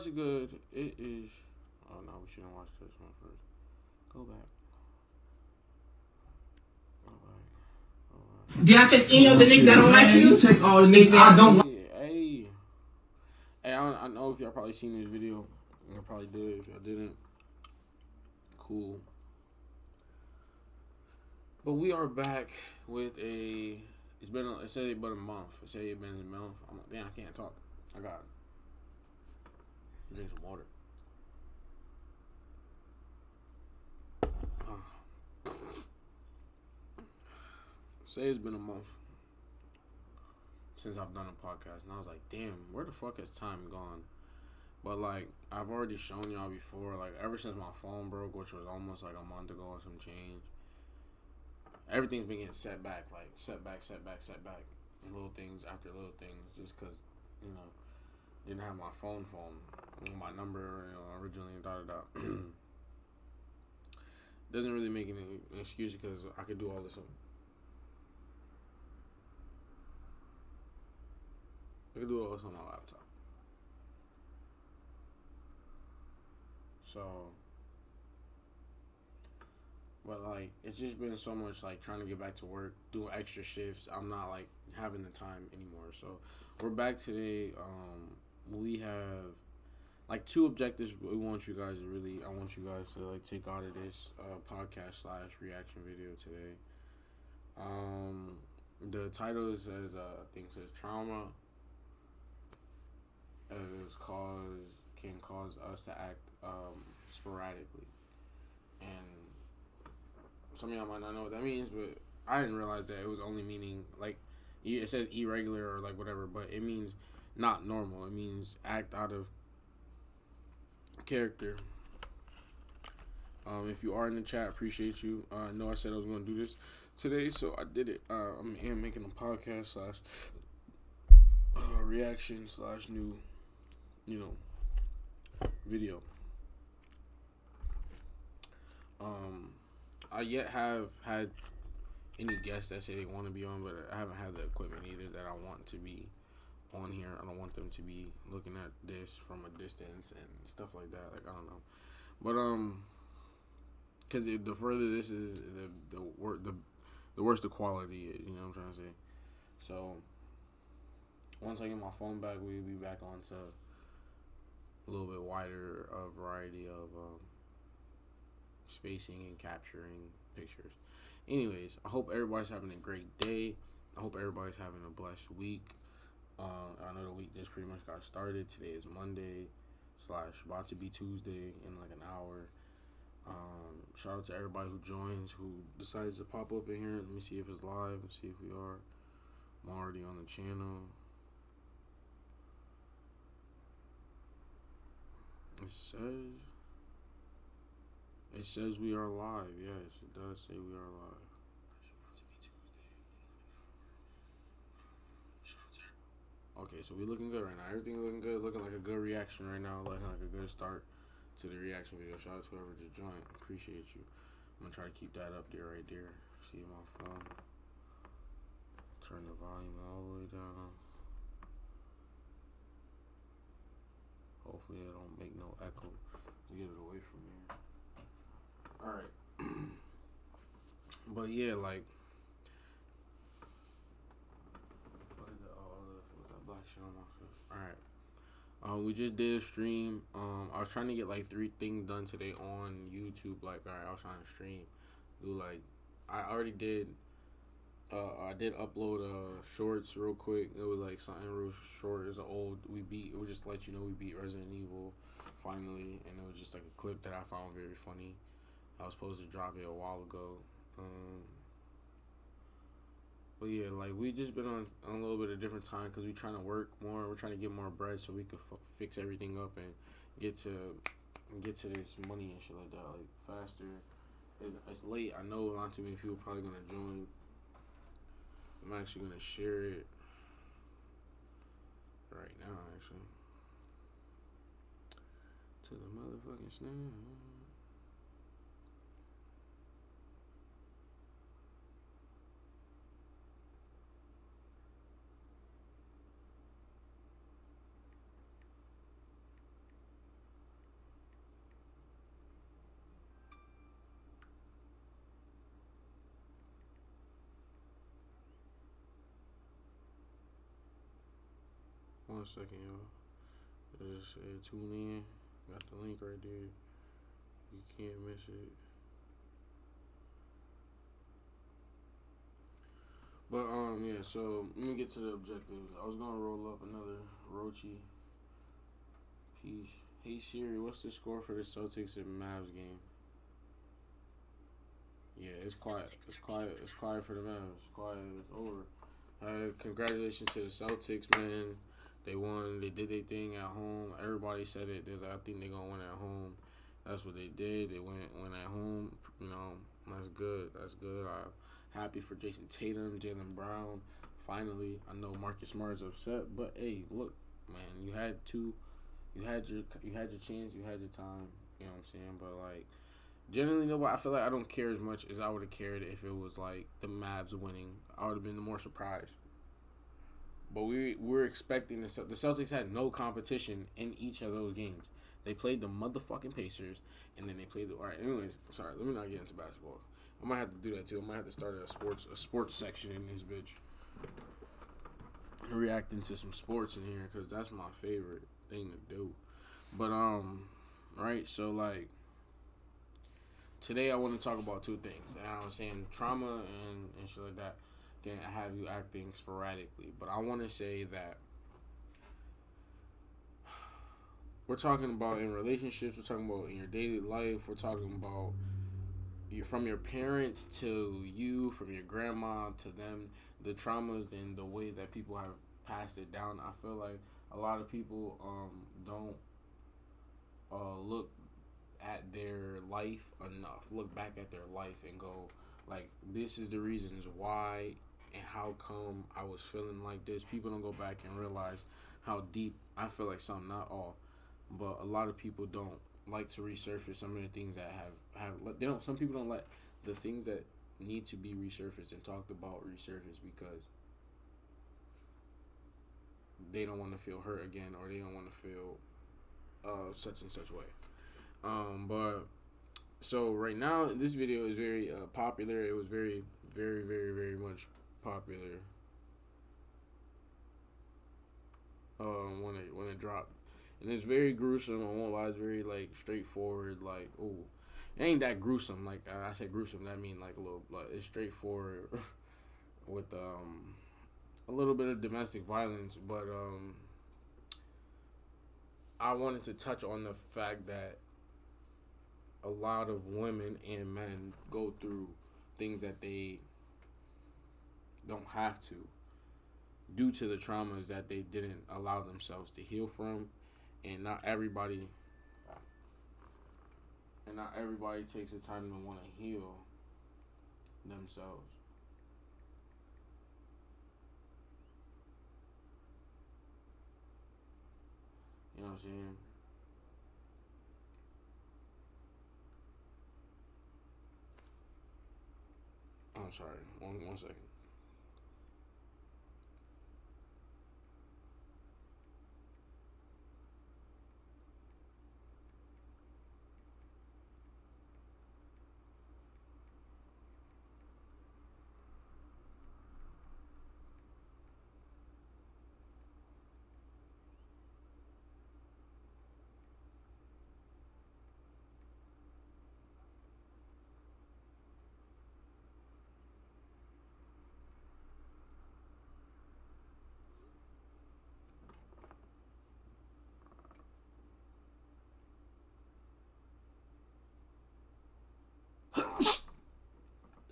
what's good? It is. Oh no, we shouldn't watch this one first. Go back. Go back. Go back. Did I just email the nigga that don't like you? Text all the niggas I don't want. Hey, I know if y'all probably seen this video. I probably did. If y'all didn't, cool. But we are back with a. It said about a month. It said it's been a month. Damn, I can't talk. I got. Drink some water. Say it's been a month since I've done a podcast, and I was like, damn, where the fuck has time gone? But like, I've already shown y'all before, like ever since my phone broke, which was almost like a month ago and some change, everything's been getting set back, setback, and little things after little things, just because, didn't have my phone, my number, originally, Doesn't really make any excuse because I could do all this. I could do all this on my laptop. So, but like, it's just been so much like trying to get back to work, doing extra shifts. I'm not like having the time anymore. So we're back today. We have like two objectives. I want you guys to like take out of this podcast / reaction video today. The title says trauma can cause us to act sporadically, and some of y'all might not know what that means, but I didn't realize that it was only meaning like it says irregular or like whatever, but it means not normal. It means act out of character. If you are in the chat, appreciate you. I know I said I was going to do this today, so I did it. I'm making a podcast / reaction / new, video. I yet have had any guests that say they want to be on, but I haven't had the equipment either that I want to be on here. I don't want them to be looking at this from a distance and stuff like that. Like, I don't know, but because the further this is, the worse the quality is. You know what I'm trying to say. So once I get my phone back, we'll be back onto a little bit wider variety of spacing and capturing pictures. Anyways, I hope everybody's having a great day. I hope everybody's having a blessed week. I know the week just pretty much got started. Today is Monday / about to be Tuesday in like an hour. Shout out to everybody who joins, who decides to pop up in here. Let me see if it's live and see if we are. I'm already on the channel. It says we are live. Yes, it does say we are live. Okay, so we're looking good right now. Everything's looking good. Looking like a good reaction right now. Looking like a good start to the reaction video. Shout out to whoever just joined. Appreciate you. I'm going to try to keep that up there right there. See my phone. Turn the volume all the way down. Hopefully it don't make no echo to get it away from me. Alright. But yeah, like, what is that? Oh, what's that black shit on my face? Alright. We just did a stream. I was trying to get like 3 things done today on YouTube. Like, alright, I was trying to stream. I already did. I did upload shorts real quick. It was like something real short. It would just let you know we beat Resident Evil finally, and it was just like a clip that I found very funny. I was supposed to drop it a while ago. But yeah, like, we just been on a little bit of different time because we're trying to work more. We're trying to get more bread so we could fix everything up and get to this money and shit like that, like, faster. It's late. I know not too many people probably gonna join. I'm actually gonna share it right now, actually, to the motherfucking snap. 1 second, y'all. Just tune in. Got the link right there. You can't miss it. But yeah. So let me get to the objectives. I was gonna roll up another Rochi piece. Hey Siri, what's the score for the Celtics and Mavs game? Yeah, it's quiet. It's quiet. It's quiet for the Mavs. It's quiet. It's over. Congratulations to the Celtics, man. They won. They did their thing at home. Everybody said it. There's, I think they're gonna win at home. That's what they did. They went at home. You know, that's good. That's good. I'm happy for Jason Tatum, Jaylen Brown. Finally, I know Marcus Smart is upset, but hey, look, man, you had your chance. You had your time. You know what I'm saying? But like, generally, nobody. I feel like I don't care as much as I would have cared if it was like the Mavs winning. I would have been more surprised. But we're expecting the Celtics had no competition in each of those games. They played the motherfucking Pacers, and then they played the. All right, anyways, sorry, let me not get into basketball. I might have to do that too. I might have to start a sports section in this bitch. Reacting to some sports in here because that's my favorite thing to do. But right, so like today I want to talk about two things. And I was saying trauma and shit like that can have you acting sporadically. But I want to say that we're talking about in relationships, we're talking about in your daily life, we're talking about from your parents to you, from your grandma to them, the traumas and the way that people have passed it down. I feel like a lot of people don't look at their life enough, look back at their life and go, like, this is the reasons why and how come I was feeling like this. People don't go back and realize how deep, I feel like some, not all, but a lot of people don't like to resurface some of the things that have they don't. Some people don't let the things that need to be resurfaced and talked about resurface because they don't want to feel hurt again or they don't want to feel such and such way. But so right now this video is very popular. It was very, very, very, very much popular when it dropped. And it's very gruesome. I won't lie. It's very like straightforward. Like, oh, it ain't that gruesome. Like I said, gruesome. That mean like a little. Like, it's straightforward with a little bit of domestic violence. But I wanted to touch on the fact that a lot of women and men go through things that they don't have to due to the traumas that they didn't allow themselves to heal from. And not everybody takes the time to want to heal themselves. You know what I'm saying? I'm sorry. One second.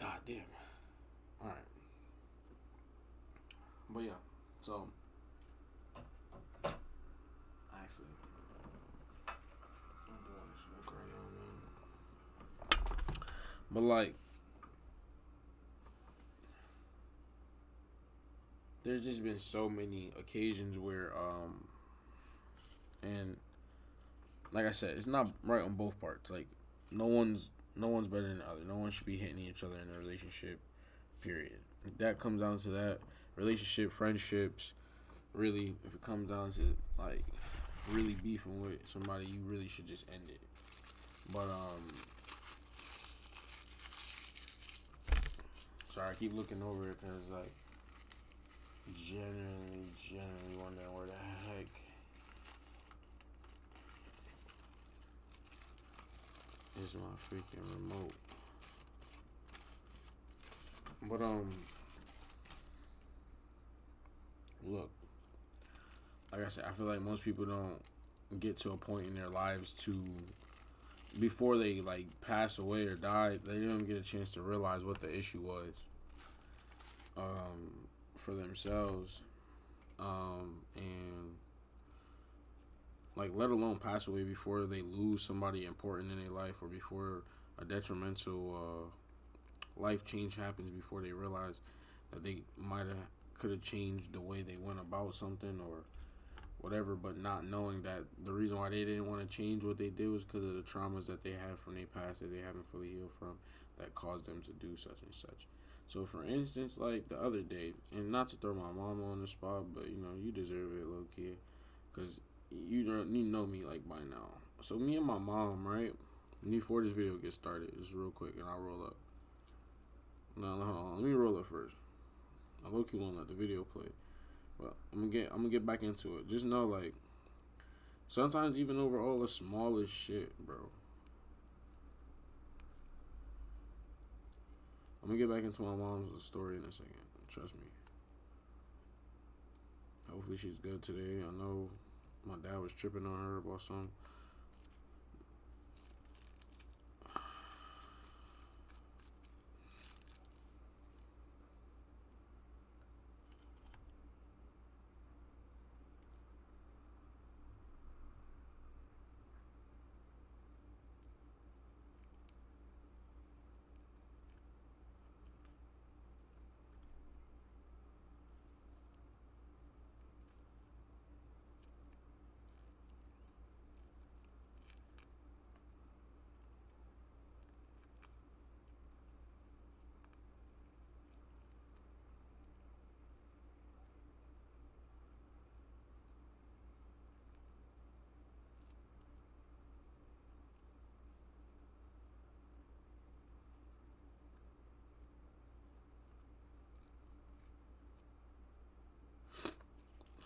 Ah, damn. All right. But yeah, so actually, I don't want to smoke right now, man. But like, there's just been so many occasions where and like I said, it's not right on both parts. Like, no one's better than the other. No one should be hitting each other in a relationship. Period. If that comes down to that, relationship, friendships, really, if it comes down to like really beefing with somebody, you really should just end it. But sorry, I keep looking over it because like generally genuinely wondering where the heck is my freaking remote. But look, like I said, I feel like most people don't get to a point in their lives to, before they like pass away or die, they don't get a chance to realize what the issue was for themselves, and like let alone pass away before they lose somebody important in their life, or before a detrimental life change happens, before they realize that they could have changed the way they went about something or whatever, but not knowing that the reason why they didn't want to change what they did was because of the traumas that they had from their past that they haven't fully healed from, that caused them to do such and such. So for instance, like the other day, and not to throw my mama on the spot, but you know, you deserve it, low key, because you know me like by now. So me and my mom, right, before this video gets started, just real quick, and I'll roll up. No, hold on, let me roll up first. I low key won't let the video play. But I'm gonna get back into it. Just know, like, sometimes even over all the smallest shit, bro. I'm gonna get back into my mom's story in a second. Trust me. Hopefully she's good today. I know my dad was tripping on her about something.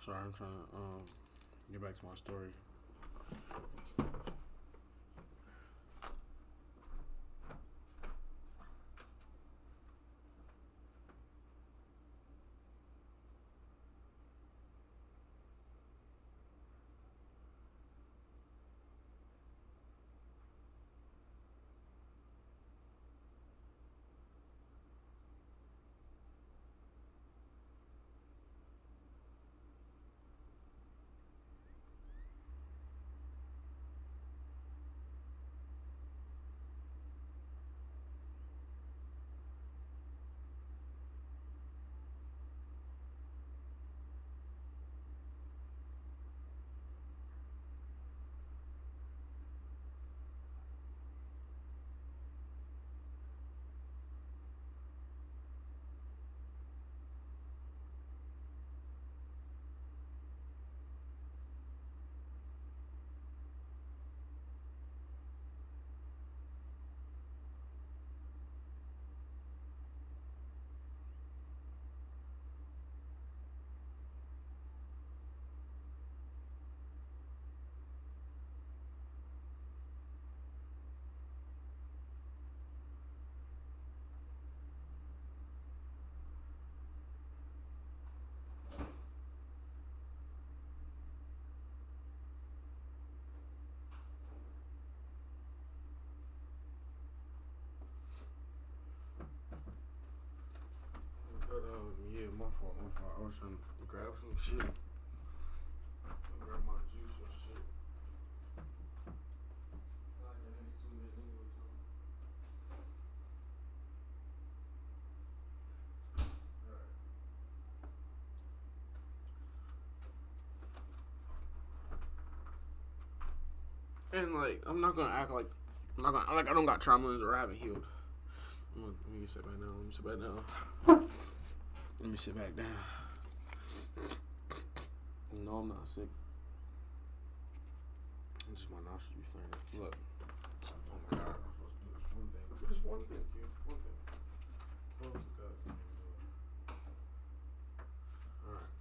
Sorry, I'm trying to get back to my story. But yeah, my fault. I was trying to grab some shit. Grab my juice or shit. Like the next 2 minutes anyway, so. Alright. And like, I'm not gonna act like I don't got traumas or I haven't healed. Let me sit back down. Let me sit back down. No, I'm not sick. It's just my nostrils be flaring. Look. Oh my god, I'm supposed to do this one thing. Just one thing, kid. One thing. Close the goddamn door. Alright.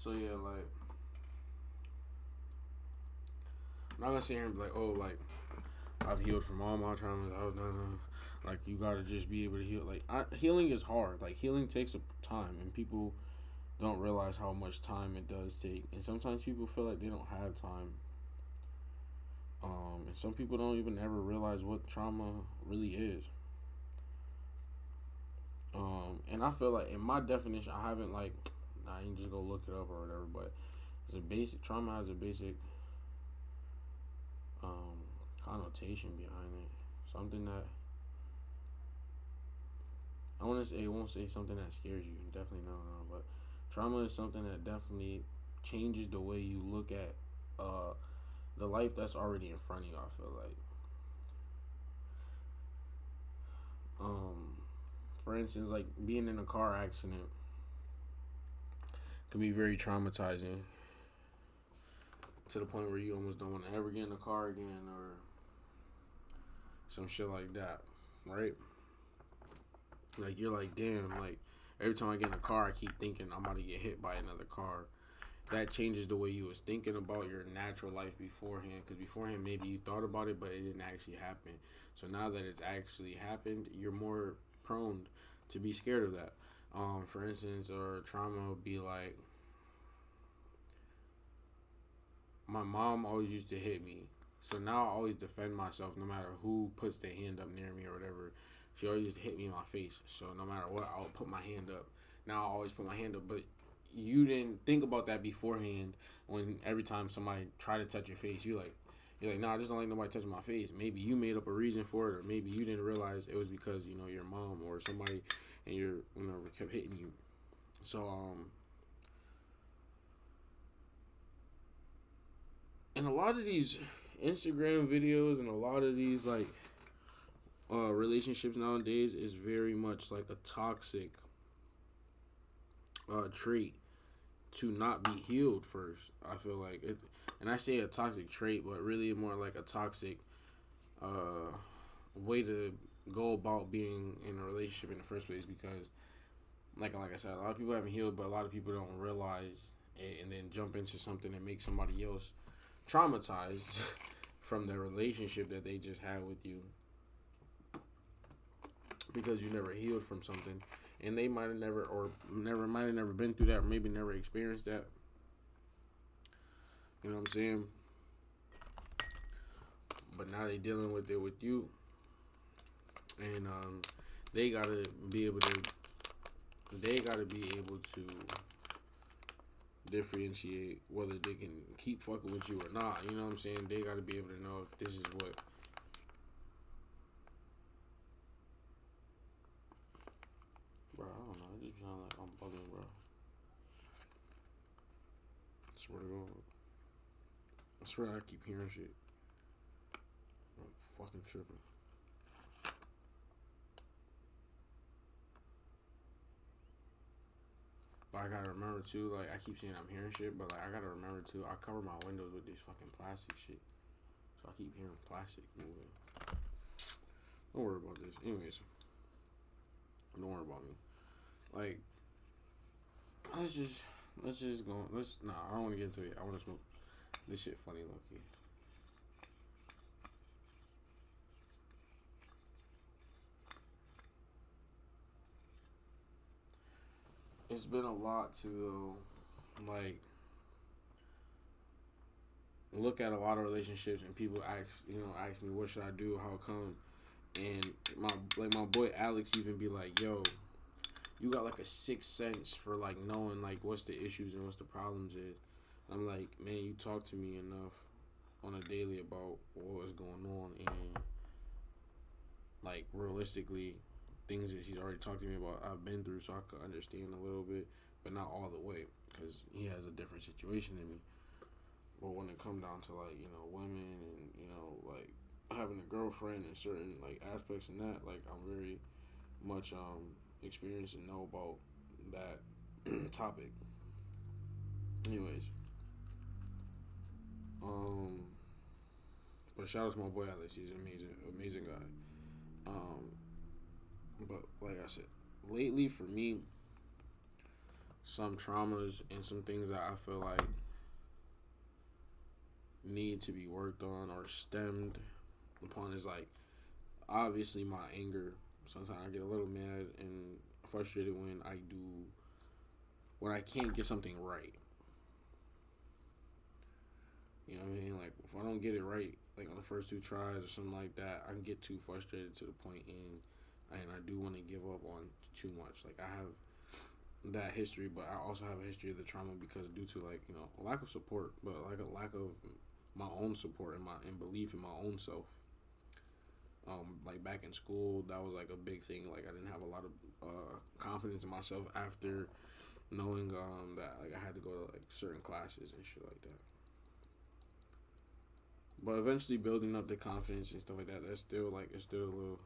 So yeah, like I'm not gonna sit here and be like, oh, like I've healed from all my traumas. Oh no. Like you gotta just be able to heal. Like healing is hard. Like healing takes a time, and people don't realize how much time it does take. And sometimes people feel like they don't have time. And some people don't even ever realize what trauma really is. And I feel like in my definition, I haven't like, nah, you can just go look it up or whatever. But it's a basic trauma has a basic um, connotation behind it. Something that I want to say. I won't say something that scares you. Definitely no. But trauma is something that definitely changes the way you look at the life that's already in front of you. I feel like, um, for instance, like being in a car accident can be very traumatizing to the point where you almost don't want to ever get in a car again or some shit like that, right? Like you're like, damn, like every time I get in a car, I keep thinking I'm about to get hit by another car. That changes the way you was thinking about your natural life beforehand. Because beforehand, maybe you thought about it, but it didn't actually happen. So now that it's actually happened, you're more prone to be scared of that. For instance, or trauma would be like, my mom always used to hit me. So now I always defend myself no matter who puts their hand up near me or whatever. She always used to hit me in my face. So no matter what, I'll put my hand up. Now I always put my hand up. But you didn't think about that beforehand when every time somebody tried to touch your face, you're like, nah, I just don't like nobody touching my face. Maybe you made up a reason for it, or maybe you didn't realize it was because, your mom or somebody and kept hitting you. So, and a lot of these Instagram videos and a lot of these like relationships nowadays is very much like a toxic trait to not be healed first. I feel like it, and I say a toxic trait, but really more like a toxic way to go about being in a relationship in the first place. Because, like I said, a lot of people haven't healed, but a lot of people don't realize it, and then jump into something that makes somebody else traumatized from the relationship that they just had with you, because you never healed from something, and they might have never been through that, or maybe never experienced that. You know what I'm saying? But now they dealing with it with you, and they gotta be able to. They gotta be able to differentiate whether they can keep fucking with you or not. You know what I'm saying? They gotta be able to know if this is what. Bro, I don't know. It just sound like I'm bugging, bro. I swear to God. I swear I keep hearing shit. I'm fucking tripping. But I gotta remember too, like I keep saying I'm hearing shit, but like I gotta remember too, I cover my windows with this fucking plastic shit. So I keep hearing plastic moving. Don't worry about this. Anyways. Don't worry about me. Like, let's just go. I don't want to get into it. I want to smoke. This shit funny, low key. It's been a lot to, like, look at a lot of relationships, and people ask me what should I do, how come, and my boy Alex even be like, yo, you got like a sixth sense for like knowing like what's the issues and what's the problems is. I'm like, man, you talk to me enough on a daily about what was going on, and like realistically, things that he's already talked to me about, I've been through, so I could understand a little bit, but not all the way, because he has a different situation than me. But when it comes down to like women and like having a girlfriend and certain like aspects in that, like I'm very much experienced and know about that topic. Anyways, but shout out to my boy Alex. He's an amazing guy. But like I said, lately for me, some traumas and some things that I feel like need to be worked on or stemmed upon is like obviously my anger. Sometimes I get a little mad and frustrated when I can't get something right. You know what I mean? Like if I don't get it right, like on the first two tries or something like that, I can get too frustrated to the point and I do want to give up on too much. Like I have that history, but I also have a history of the trauma because due to like lack of support, but like a lack of my own support and belief in my own self. Like back in school, that was like a big thing. Like I didn't have a lot of confidence in myself after knowing that like I had to go to like certain classes and shit like that. But eventually building up the confidence and stuff like that, it's still a little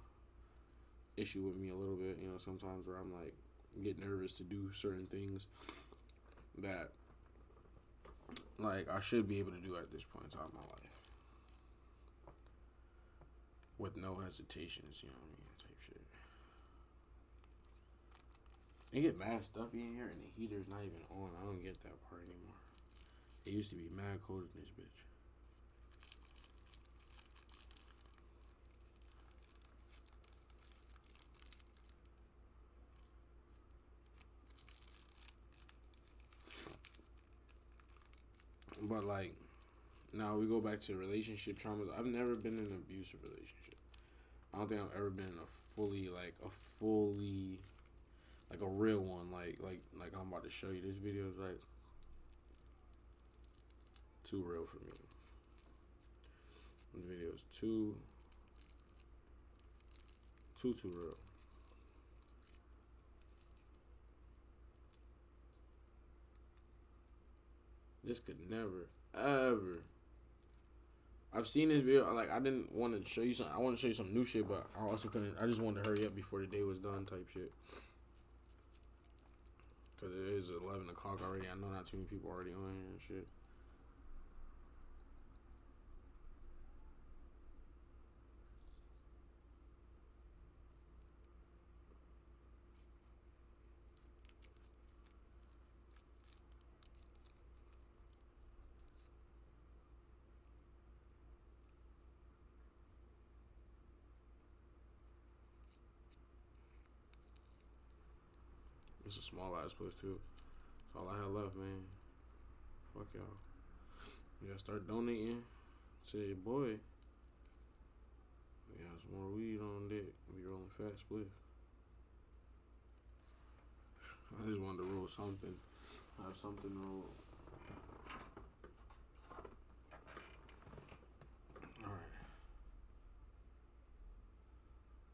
issue with me a little bit, sometimes where I'm like get nervous to do certain things that like I should be able to do at this point in time in my life. With no hesitations, you know what I mean, type shit. They get mad stuffy in here and the heater's not even on. I don't get that part anymore. It used to be mad cold in this bitch. But like, now we go back to relationship traumas. I've never been in an abusive relationship. I don't think I've ever been in a fully like a real one. Like I'm about to show you. This video is like too real for me. This video is too real. This could never, ever. I've seen this video. Like, I didn't want to show you something. I want to show you some new shit, but I also couldn't. I just wanted to hurry up before the day was done type shit. Because it is 11 o'clock already. I know not too many people already on here and shit. It's a small ass place too. That's all I had left, man. Fuck y'all. You gotta start donating to your boy. We got some more weed on deck. We rolling fast split. I just wanted to roll something. Have something to roll.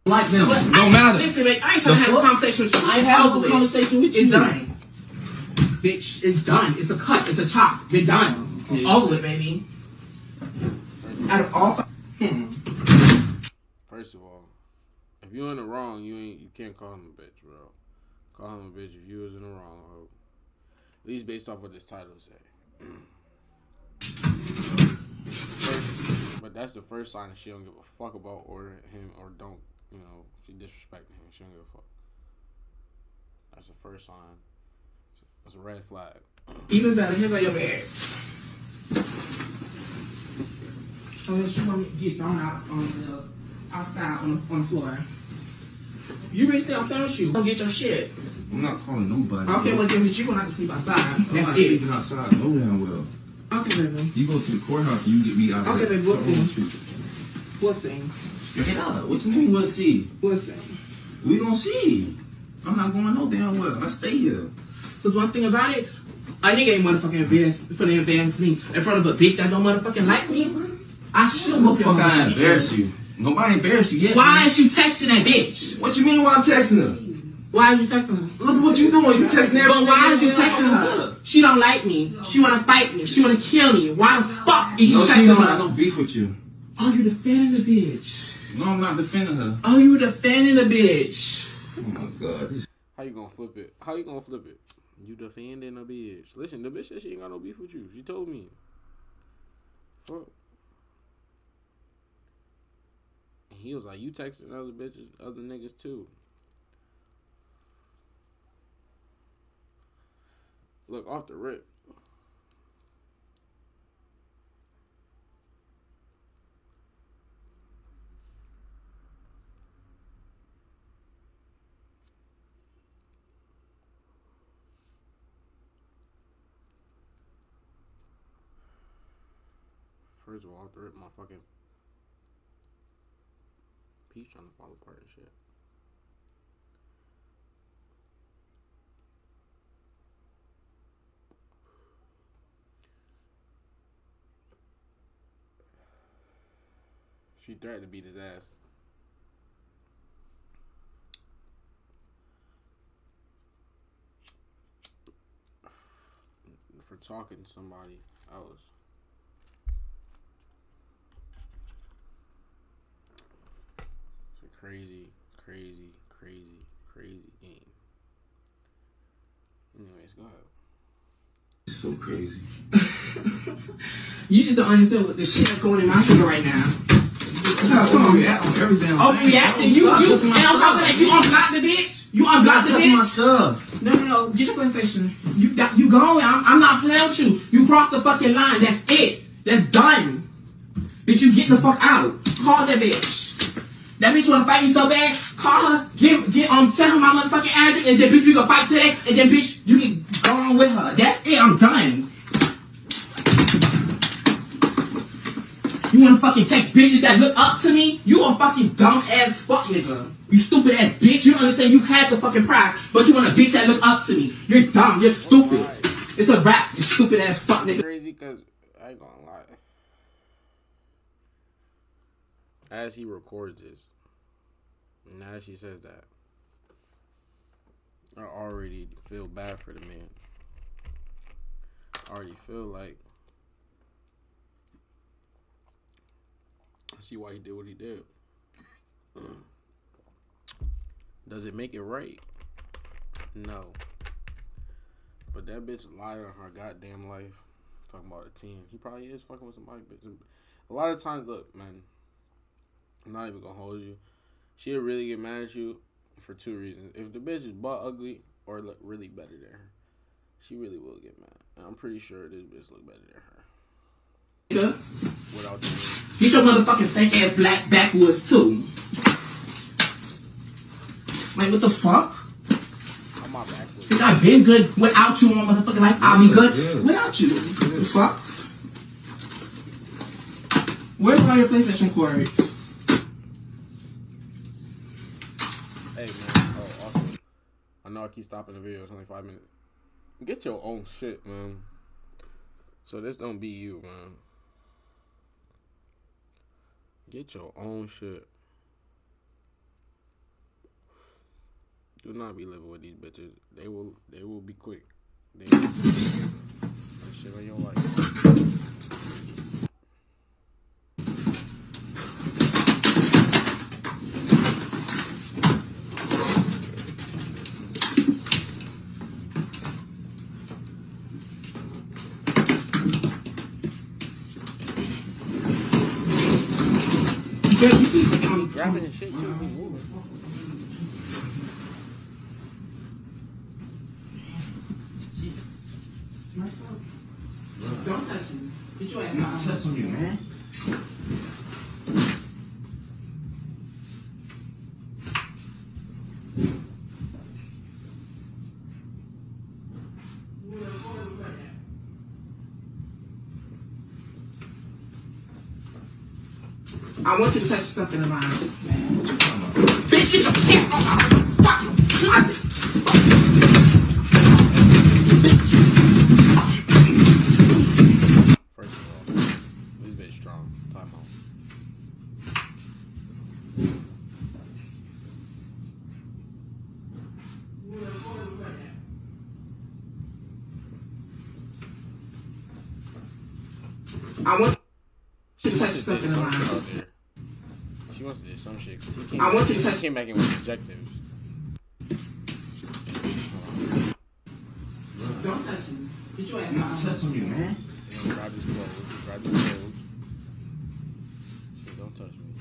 Like them. No matter. Listen, man, I ain't trying to have a conversation with you. I ain't having a conversation with you. It's done. Bitch, it's done. It's a cut. It's a chop. We're done. Okay. Over it, baby. Out of all... First of all, if you're in the wrong, you can't call him a bitch, bro. Call him a bitch if you was in the wrong, ho. At least based off what this title say. But that's the first sign that she don't give a fuck about or him or don't, she disrespecting him. She don't give a fuck. That's the first sign. That's a red flag. Even better, here's like your bed. Unless you want me to get thrown out outside on the floor. You really think I'm playing with you? Go get your shit. I'm not calling nobody. Okay, well then you gonna have to sleep outside. I'm not sleeping outside. No damn well. Okay, baby. You go to the courthouse and you get me out of Okay, there. baby, what thing? What thing? Straight up. What you mean we'll see? What thing? We gonna see. I'm not going no damn well. I stay here. Cause one thing about it, a nigga ain't motherfucking embarrass me in front of a bitch that don't motherfucking like me. I should What the fuck I embarrass you? Nobody embarrassed you yet. Why is you texting that bitch? What you mean why I'm texting her? Why are you texting her? Look at what you doing. You texting everybody. But why is you texting her? She don't like me. She wanna fight me. She wanna kill me. Why the fuck is you No, she texting don't her? have no beef with you. Oh, you defending the bitch. No, I'm not defending her. Oh, you defending the bitch. Oh my god. How you gonna flip it? You defending a bitch. Listen, the bitch said she ain't got no beef with you. She told me. Fuck. And he was like, you texting other bitches, other niggas too. Look, off the rip. First of all, off the rip, my fucking piece trying to fall apart and shit. She threatened to beat his ass. For talking to somebody else. It's a crazy, crazy, crazy, crazy game. Anyways, go ahead. It's so crazy. You just don't understand what the shit that's going in my head right now. Overreact on everything. Overreacting? You, and on top of that, you unblock the bitch? You unblock the bitch? My stuff. No. Get your PlayStation. You going. I'm not playing with you. You crossed the fucking line. That's it. That's done. Bitch, you getting the fuck out. Call that bitch. That bitch wanna fight me so bad. Call her. Send her my motherfucking address, and then bitch, we gonna fight today, and then bitch, you can go on with her. That's it. I'm done. You wanna fucking text bitches that look up to me? You a fucking dumb ass fuck nigga. You stupid ass bitch. You don't understand you had the fucking pride, but you want a bitch that look up to me. You're dumb. You're stupid. Right. It's a rap. You stupid ass fuck nigga. Crazy because I ain't gonna lie. As he records this, and as she says that, I already feel bad for the man. I already feel like I see why he did what he did. Does it make it right? No. But that bitch lied on her goddamn life. Talking about a 10. He probably is fucking with somebody, bitch. A lot of times, look, man, I'm not even gonna hold you. She'll really get mad at you for two reasons. If the bitch is butt ugly or look really better than her, she really will get mad. And I'm pretty sure this bitch look better than her. Yeah. Without the get your motherfucking stank ass black backwoods too. Like what the fuck? I'm my backwoods. Bitch, I've been good without you in my motherfucking life. I'll be good without you. What the fuck? Where's all your PlayStation cords? Hey man, also, I know I keep stopping the video. It's only 5 minutes. Get your own shit, man. So this don't be you, man. Get your own shit. Do not be living with these bitches. They will be quick. They will that shit on your life. Grabbing and shit too. Be moving. Don't touch me. Get your ass I'm not touching you, man. I want you to touch something of mine. Bitch, get your hands off my fucking closet. First of all, this bitch strong. Time out. I want you to touch something of mine. She wants to do some shit. She I want you to touch. came back in with objectives. Don't touch me. Get your ass I'm not touching you, man. You know, grab these clothes. Grab these clothes. Shit, don't touch me.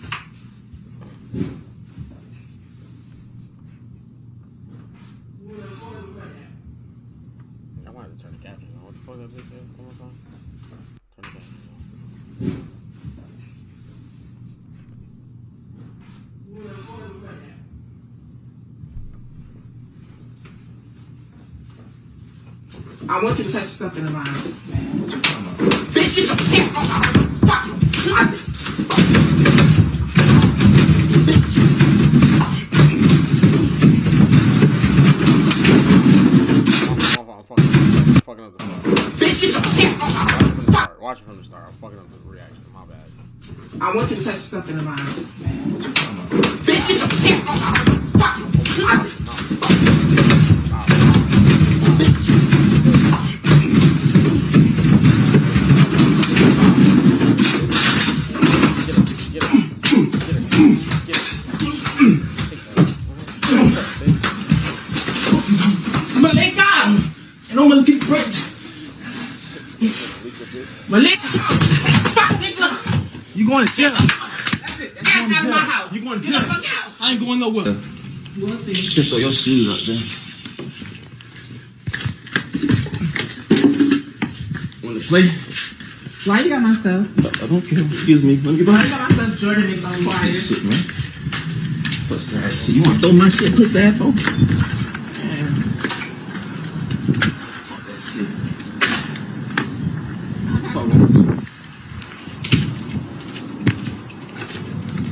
I wanted to turn the camera I want you to touch something around. Bitch, get your pants off. Fuck. Fucking up the bitch, get your pants off. Watch it from the start. I'm fucking up the reaction. My bad. I want you to touch something around. Bitch, get your pants off. Fuck. You going to jail? That's it. That's out of my house. You going to Get jail? the fuck out. I ain't going nowhere. You want to see? Just throw your shoes up there. Want to play? Why you got my stuff? I don't care. Excuse me. Let me get Why back. you got my stuff? Jordan is on Fuck fire. this shit, man. Pussy ass shit. You want to throw my shit, pussy asshole? Damn. Fuck that shit. Fuck with you.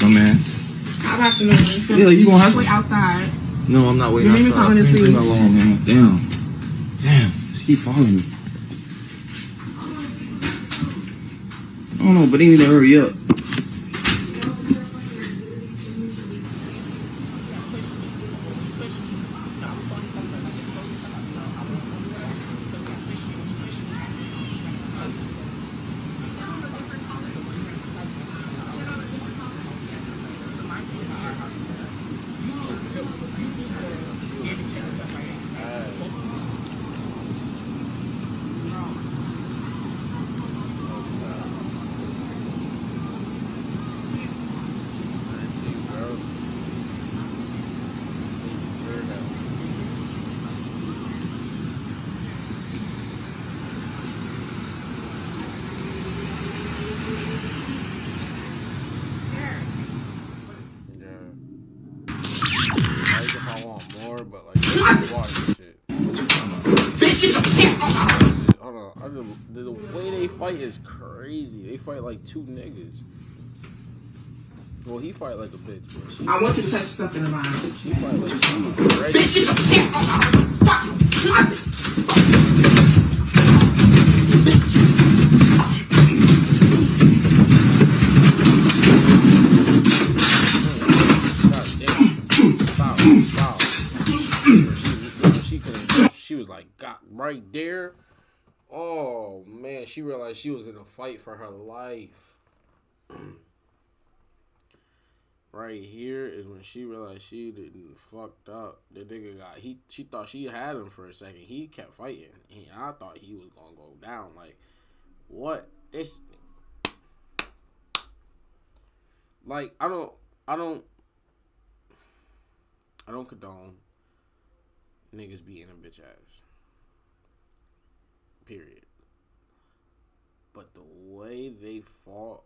No, man. How about to know? Yeah, you gonna have to. Wait outside. No, I'm not waiting You made me outside. fall asleep. Leave me alone, man. Damn. She keep following me. I don't know, but they need to hurry up. The way they fight is crazy. They fight like two niggas. Well, he fight like a bitch, but she. I want you to touch something around. She fight like she was ready. Bitch, get your pants off. Fuck. She was like, got right there. Oh man, she realized she was in a fight for her life. Right here is when she realized she didn't fucked up. The nigga got she thought she had him for a second. He kept fighting. And I thought he was gonna go down. Like, what? This like I don't condone niggas beating a bitch ass. Period. But the way they fought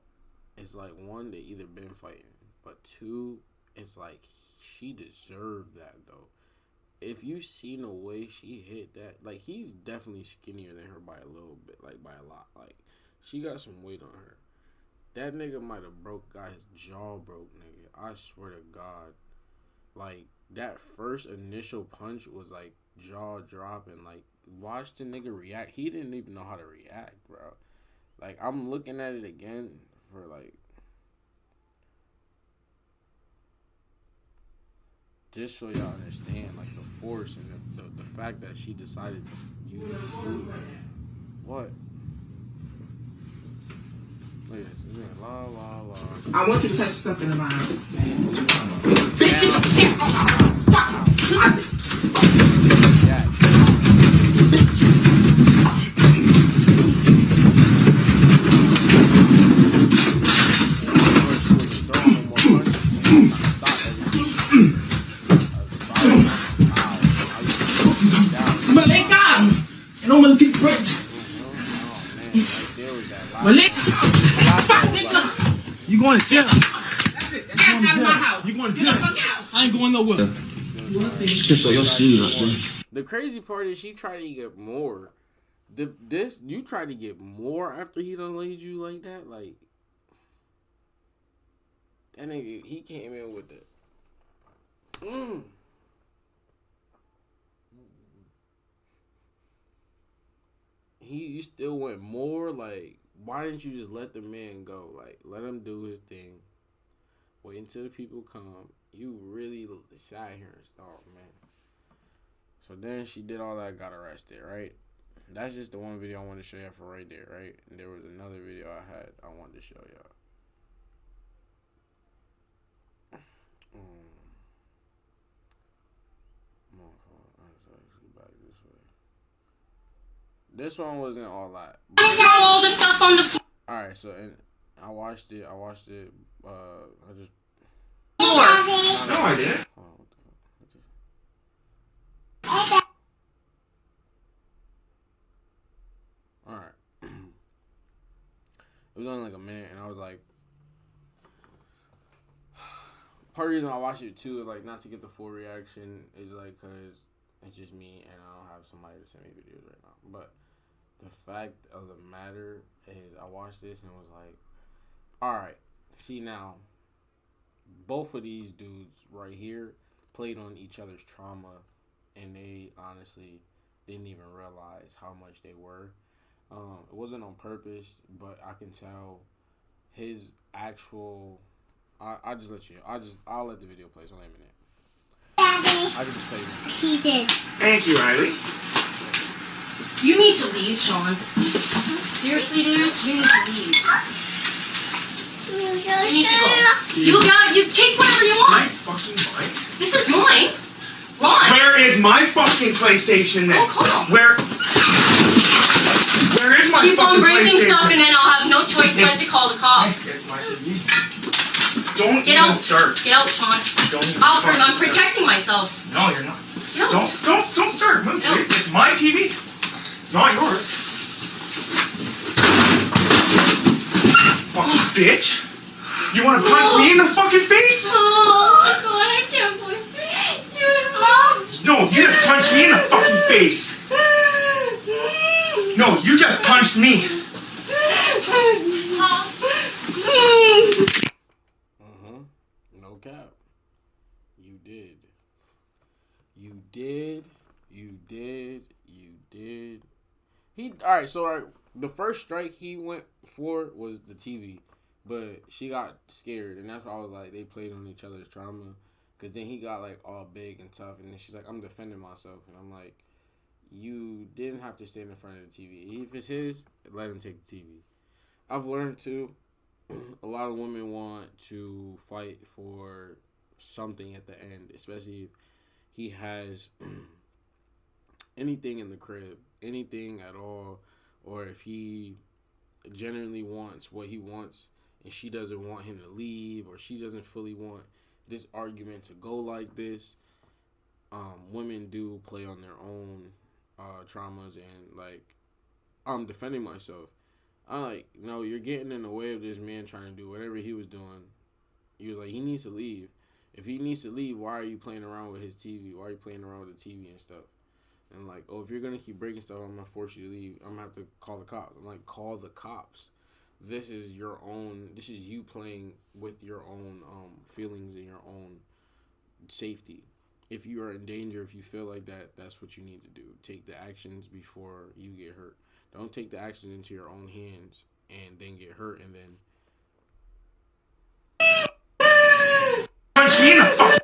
is like, one, they either been fighting, but two, it's like she deserved that though. If you seen the way she hit that, like, he's definitely skinnier than her by a little bit, like by a lot. Like, she got some weight on her. That nigga might have got his jaw broke, nigga. I swear to God. Like, that first initial punch was like jaw dropping. Like, watch the nigga react. He didn't even know how to react, bro. Like, I'm looking at it again for like, just so y'all understand, like, the force and the fact that she decided to use what? Look at this. It's like, la la la. I want you to touch something around. Yeah. But let go. And I'm gonna keep rich. Oh man. there was that last Well, one. You going to jail? That's it. That's out of my house. You going to Get the jail? fuck out. I ain't going nowhere. Just throw your shoes up, man. The crazy part is she tried to get more. You tried to get more after he done laid you like that? Like, that nigga, he came in with it. You still went more? Like, why didn't you just let the man go? Like, let him do his thing. Wait until the people come. You really sat here and stalked, man. So then she did all that, got arrested, right? That's just the one video I wanted to show y'all for right there, right? And there was another video I wanted to show y'all. This one wasn't all that. All the stuff on the floor. Alright, so and I watched it. I just. No, I didn't. Alright. It was only like a minute, and I was like, part of the reason I watched it too, like not to get the full reaction, is like because it's just me and I don't have somebody to send me videos right now. But the fact of the matter is, I watched this and was like, alright, see now, both of these dudes right here played on each other's trauma, and they honestly didn't even realize how much they were. It wasn't on purpose, but I can tell his actual. I'll just let you. I'll let the video play. So wait a minute. I can just tell you. he did. Thank you, Riley. You need to leave, Sean. Seriously, dude, you need to leave. You need to go. You take whatever you My want. fucking mine? This is mine. Ron. Where is my fucking PlayStation then? Oh, come on. Where is my Keep on fucking breaking PlayStation? stuff, and then I'll have no choice but to call the cops. It's my TV. Don't Get even out. start. Get out, Sean. Don't even Alfred, I'm fucking protecting myself. start. No, you're not. Get out. Don't start. Move, No. please. It's my TV. It's not yours. Fucking bitch. You want to punch me in the fucking face? Oh, God, I can't believe you. No, you just punched me in the fucking face. No, you just punched me. No cap. You did. You did. You did. You did. Alright, so the first strike he went for was the TV. But she got scared, and that's why I was like, they played on each other's trauma. Because then he got, like, all big and tough, and then she's like, I'm defending myself. And I'm like, you didn't have to stand in front of the TV. If it's his, let him take the TV. I've learned, too, a lot of women want to fight for something at the end, especially if he has anything in the crib, anything at all, or if he genuinely wants what he wants, and she doesn't want him to leave, or she doesn't fully want this argument to go like this. Women do play on their own traumas, and like, I'm defending myself. I'm like, no, you're getting in the way of this man trying to do whatever he was doing. He was like, he needs to leave. If he needs to leave, why are you playing around with his TV? Why are you playing around with the TV and stuff? And like, oh, if you're gonna keep breaking stuff, I'm gonna force you to leave. I'm gonna have to call the cops. I'm like, call the cops. This is your own. This is you playing with your own feelings and your own safety. If you are in danger, if you feel like that, that's what you need to do. Take the actions before you get hurt. Don't take the actions into your own hands and then get hurt and then. Punch me in the fucking.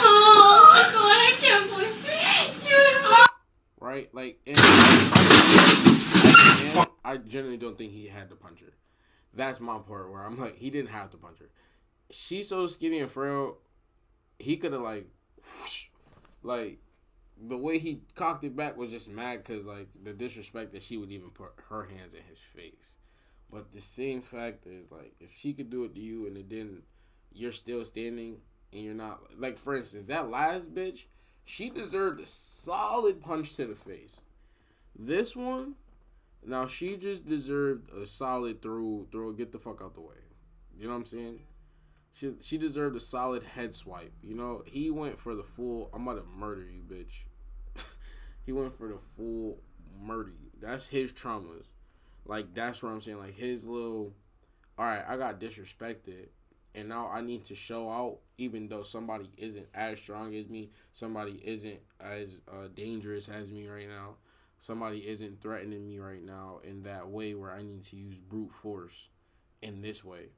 Oh, God, I can't believe you. Right? Like, and I generally don't think he had to punch her. That's my part where I'm like, he didn't have to punch her. She's so skinny and frail, he could have, like, whoosh, like, the way he cocked it back was just mad because, like, the disrespect that she would even put her hands in his face. But the same fact is, like, if she could do it to you and it didn't, you're still standing and you're not, like, for instance, that last bitch, she deserved a solid punch to the face. This one, Now she just deserved a solid throw. Get the fuck out the way. You know what I'm saying? She deserved a solid head swipe. You know, he went for the full. I'm about to murder you, bitch. He went for the full murder you. That's his traumas. Like, that's what I'm saying. Like, his little, all right, I got disrespected, and now I need to show out, even though somebody isn't as strong as me, somebody isn't as dangerous as me right now, somebody isn't threatening me right now in that way where I need to use brute force in this way.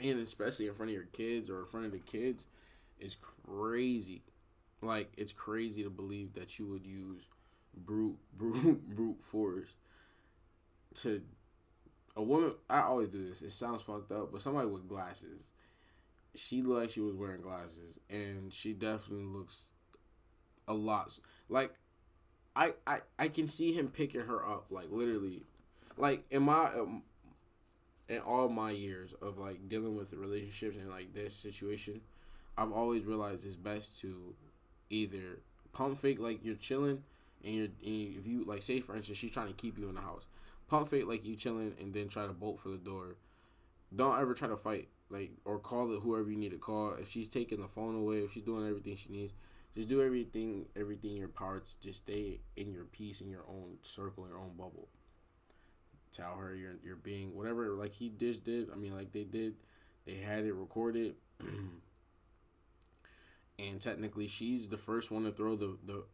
And especially in front of your kids or in front of the kids, it's crazy. Like, it's crazy to believe that you would use brute force to a woman. I always do this. It sounds fucked up, but somebody with glasses. She looked like she was wearing glasses, and she definitely looks a lot like I can see him picking her up, like literally, like in all my years of like dealing with relationships and like this situation, I've always realized it's best to either pump fake like you're chilling and if you like, say for instance she's trying to keep you in the house, pump fake like you chilling and then try to bolt for the door. Don't ever try to fight, like, or call it whoever you need to call. If she's taking the phone away, if she's doing everything she needs, just do everything in your parts. Just stay in your peace, in your own circle, your own bubble. Tell her you're being whatever, like he did. I mean, like they did. They had it recorded. And technically she's the first one to throw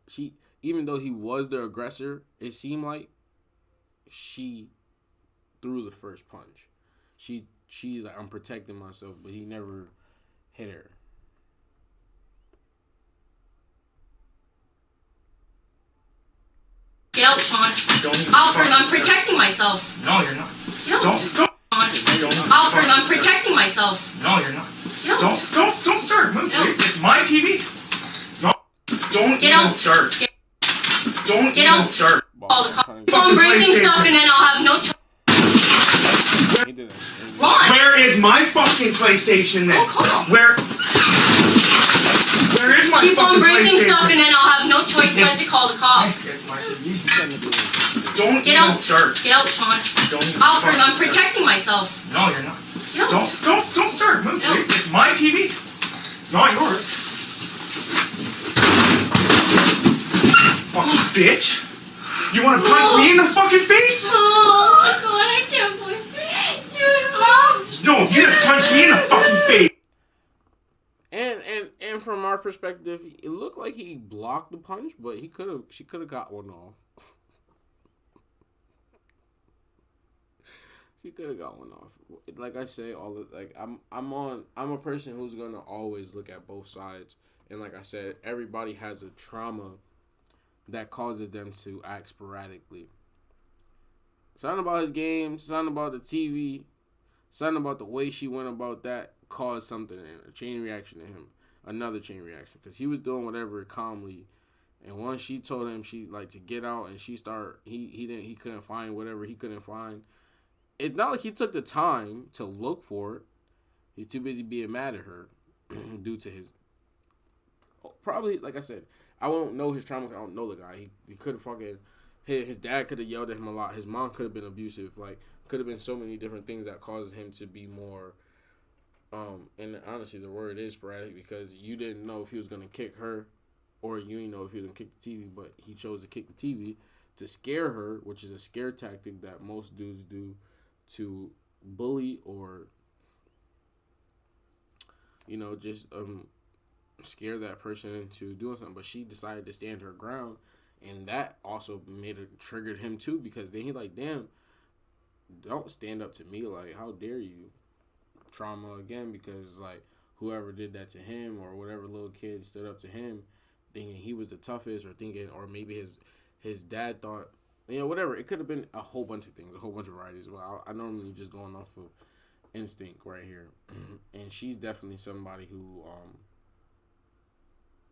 she, even though he was the aggressor, it seemed like she threw the first punch. She's like, I'm protecting myself, but he never hit her. Get out, Sean. Alfred, I'm protecting myself. No, you're not. Get out. Don't. Sean. Alfred, I'm protecting myself. No, you're not. Get out. Don't start. Move, please. It's my TV. It's not. Don't Get even out. start. Don't Get even out. start. All the cops. I'm breaking stuff and then I'll have no choice. He did it. Ron. Where is my fucking PlayStation then? Oh, calm. Where is my Keep fucking on breaking PlayStation? stuff and then I'll have no choice but to call the cops. It's my TV. Don't Get even out. start. Get out, Sean. Don't even Alfred, I'm fucking protecting myself. start. No, you're not. Get out. Don't start. Move, Get out. please. It's my TV. It's not yours. Fucking bitch. You want to punch me in the fucking face? Oh, God, I can't believe you. No, you just punch me in the fucking face. And from our perspective, it looked like he blocked the punch, but she could have got one off. She could have got one off. Like I say, I'm a person who's gonna always look at both sides. And like I said, everybody has a trauma that causes them to act sporadically. Something about his game, something about the TV, something about the way she went about that caused something, a chain reaction to him, another chain reaction, because he was doing whatever calmly, and once she told him she like to get out, and he couldn't find whatever he couldn't find. It's not like he took the time to look for it. He's too busy being mad at her due to his, probably, like I said, I won't know his trauma. I don't know the guy. He could have fucking, his dad could have yelled at him a lot. His mom could have been abusive. Like, could have been so many different things that caused him to be more, and honestly, the word is sporadic, because you didn't know if he was going to kick her or you didn't know if he was going to kick the TV, but he chose to kick the TV to scare her, which is a scare tactic that most dudes do to bully or, just scare that person into doing something. But she decided to stand her ground, and that also triggered him too, because then he like, damn, don't stand up to me, like, how dare you. Trauma again, because like whoever did that to him or whatever little kid stood up to him thinking he was the toughest, or maybe his dad thought, whatever. It could have been a whole bunch of things, a whole bunch of varieties. Well, I normally just going off of instinct right here. And she's definitely somebody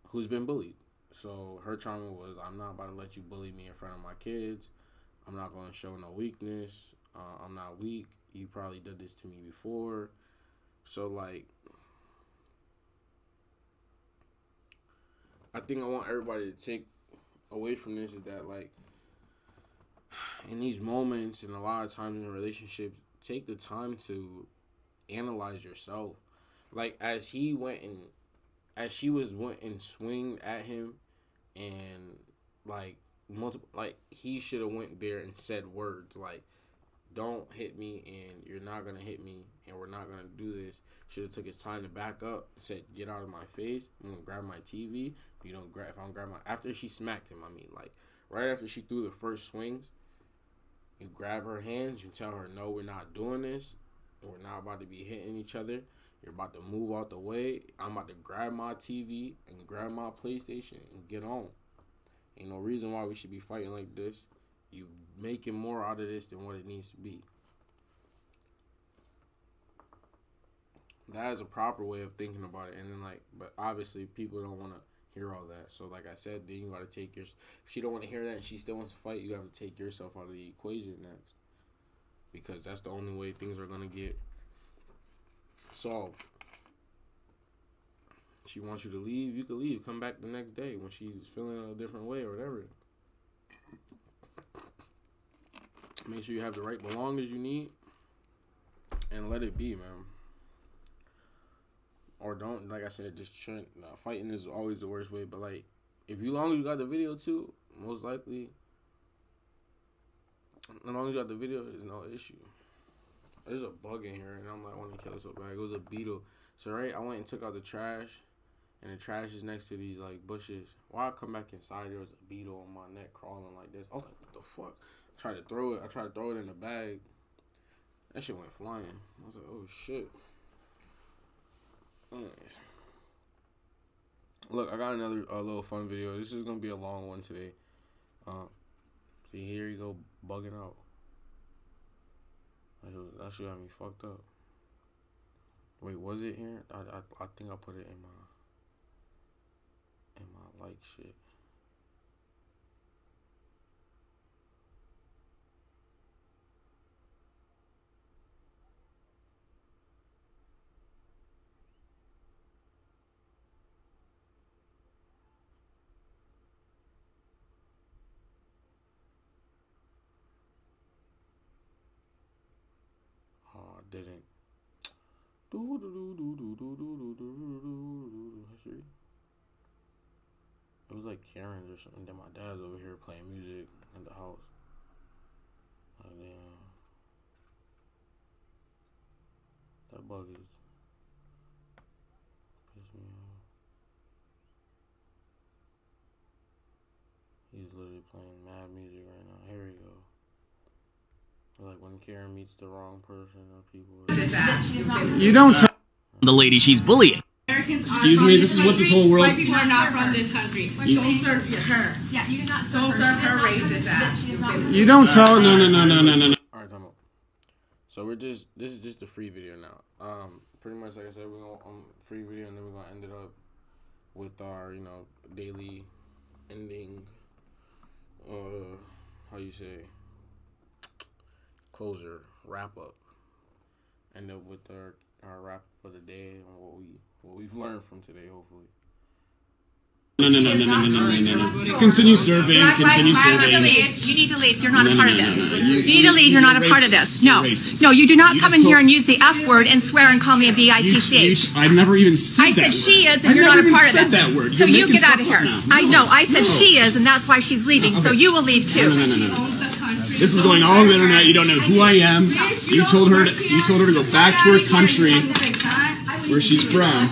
who's been bullied. So her trauma was, I'm not about to let you bully me in front of my kids. I'm not going to show no weakness. I'm not weak. You probably did this to me before. So, like, I think I want everybody to take away from this is that, like, in these moments and a lot of times in a relationship, take the time to analyze yourself. Like as she went and swing at him, and like multiple, like he should have went there and said words like, "Don't hit me, and you're not gonna hit me, and we're not gonna do this." Should have took his time to back up and said, "Get out of my face. I'm gonna grab my TV. If I'm grabbing after she smacked him, I mean, like right after she threw the first swings, you grab her hands. You tell her, no, we're not doing this. We're not about to be hitting each other. You're about to move out the way. I'm about to grab my TV and grab my PlayStation and get on. Ain't no reason why we should be fighting like this. You making more out of this than what it needs to be." That is a proper way of thinking about it. And then but obviously people don't want to hear all that. So like I said, then you got to take if she don't want to hear that and she still wants to fight, you have to take yourself out of the equation next. Because that's the only way things are going to get solved. She wants you to leave, you can leave. Come back the next day when she's feeling a different way or whatever. Make sure you have the right belongings you need and let it be, man. Or don't, like I said, just fighting is always the worst way. But like, if you long as you got the video too, most likely, as long as you got the video, there's no issue. There's a bug in here, and I'm like, I want to kill it so bad. It was a beetle. So right, I went and took out the trash, and the trash is next to these like bushes. While I come back inside, there was a beetle on my neck crawling like this. I was like, what the fuck? I tried to throw it in the bag. That shit went flying. I was like, oh shit. Anyways. Look, I got another little fun video. This is gonna be a long one today. See, here you go, bugging out. That shit got me fucked up. Wait, was it here? I think I put it in my like shit. Didn't. It was like Karen's or something. Then my dad's over here playing music in the house. Damn. That bug is pissing me off. He's literally playing mad music right now. Here we go. Like when Karen meets the wrong person or people. You don't tell the lady she's bullying. Excuse me, this is what this whole world. White people are not from this country. So serve her. Yeah, you do not serve her racist ass. You don't tell. No. Alright, time out. So this is just a free video now. Pretty much like I said, we're gonna free video, and then we're gonna end it up with our daily ending. How you say? Closer, wrap up, end up with our wrap up of the day and what we've learned from today, hopefully. No. Continue serving. You need to leave. You're not a part of this. You need to leave. You're not a part of this. No, you do not come in here and use the F word and swear and call me a bitch. I've never even said that. I said she is, and you're not a part of this. That word. So you get out of here. I said she is, and that's why she's leaving. So you will leave too. No. This is going all over the internet. You don't know who I am. You told her to go back to her country, where she's from.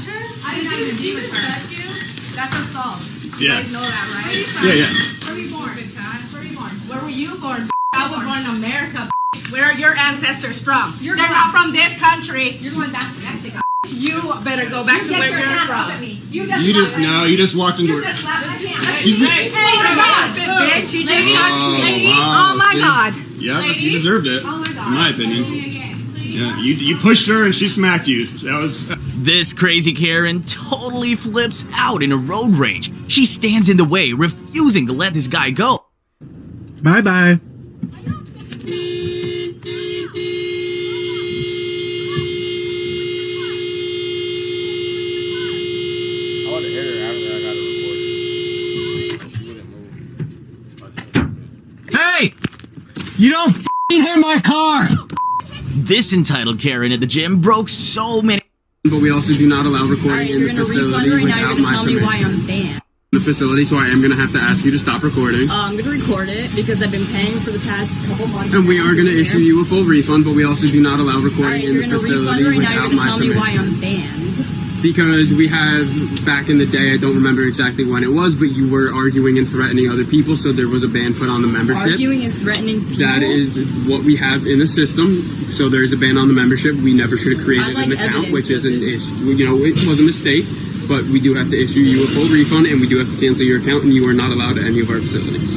That's assault. Yeah. You guys know that, right? Yeah. Where were you born? Where were you born? I was born in America. Where are your ancestors from? They're not from this country. You're going back to Mexico. You better go back to where you're from. You just walked into her. Excuse me. Hey, bitch, you did wow. Oh my God. Yeah, you deserved it. Oh my God. In my opinion. Yeah, you pushed her and she smacked you. That was. This crazy Karen totally flips out in a road rage. She stands in the way, refusing to let this guy go. Bye-bye. Hey! hit my car. This entitled Karen at the gym broke so many. But we also do not allow recording in the facility without my permission. Why I'm banned. The facility, so I am going to have to ask you to stop recording. I'm going to record it because I've been paying for the past couple months. And we are going to issue you a full refund, but we also do not allow recording in the You're going to facility refund right now. You're without going to my tell me why permission. I'm banned. Because we have, back in the day, I don't remember exactly when it was, but you were arguing and threatening other people, so there was a ban put on the membership. Arguing and threatening people? That is what we have in the system, so there is a ban on the membership. We never should have created an account, which is an issue. You know, it was a mistake, but we do have to issue you a full refund, and we do have to cancel your account, and you are not allowed at any of our facilities.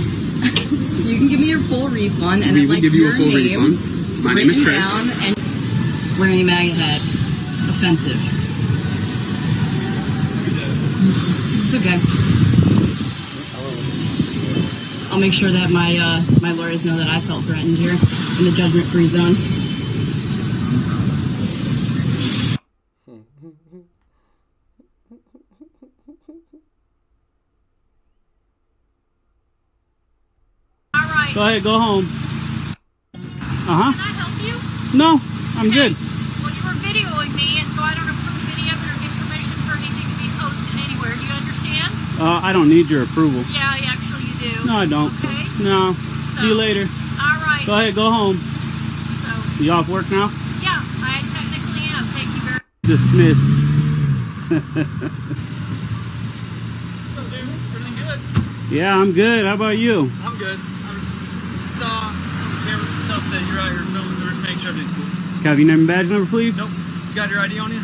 You can give me your full refund, and We I'd will like give you your a full name refund. My name is Chris. down and wearing a MAGA hat. Offensive. It's okay. I'll make sure that my my lawyers know that I felt threatened here in the judgment-free zone. All right. Go ahead, go home. Can I help you? No, I'm good. Well, you were videoing me, and so I don't approve any of it or give permission for anything to be posted anywhere. Do you understand? I don't need your approval. Yeah, actually you do. No, I don't. Okay. No. So, See you later. All right. Go ahead, go home. So, You off work now? yeah, I technically am. Thank you very much. Dismissed. Everything good? Yeah, I'm good. How about you? I'm good. I just saw cameras and stuff that you're out here filming, so we're just making sure everything's cool. Can I have your name and badge number, please? Nope. You got your ID on you?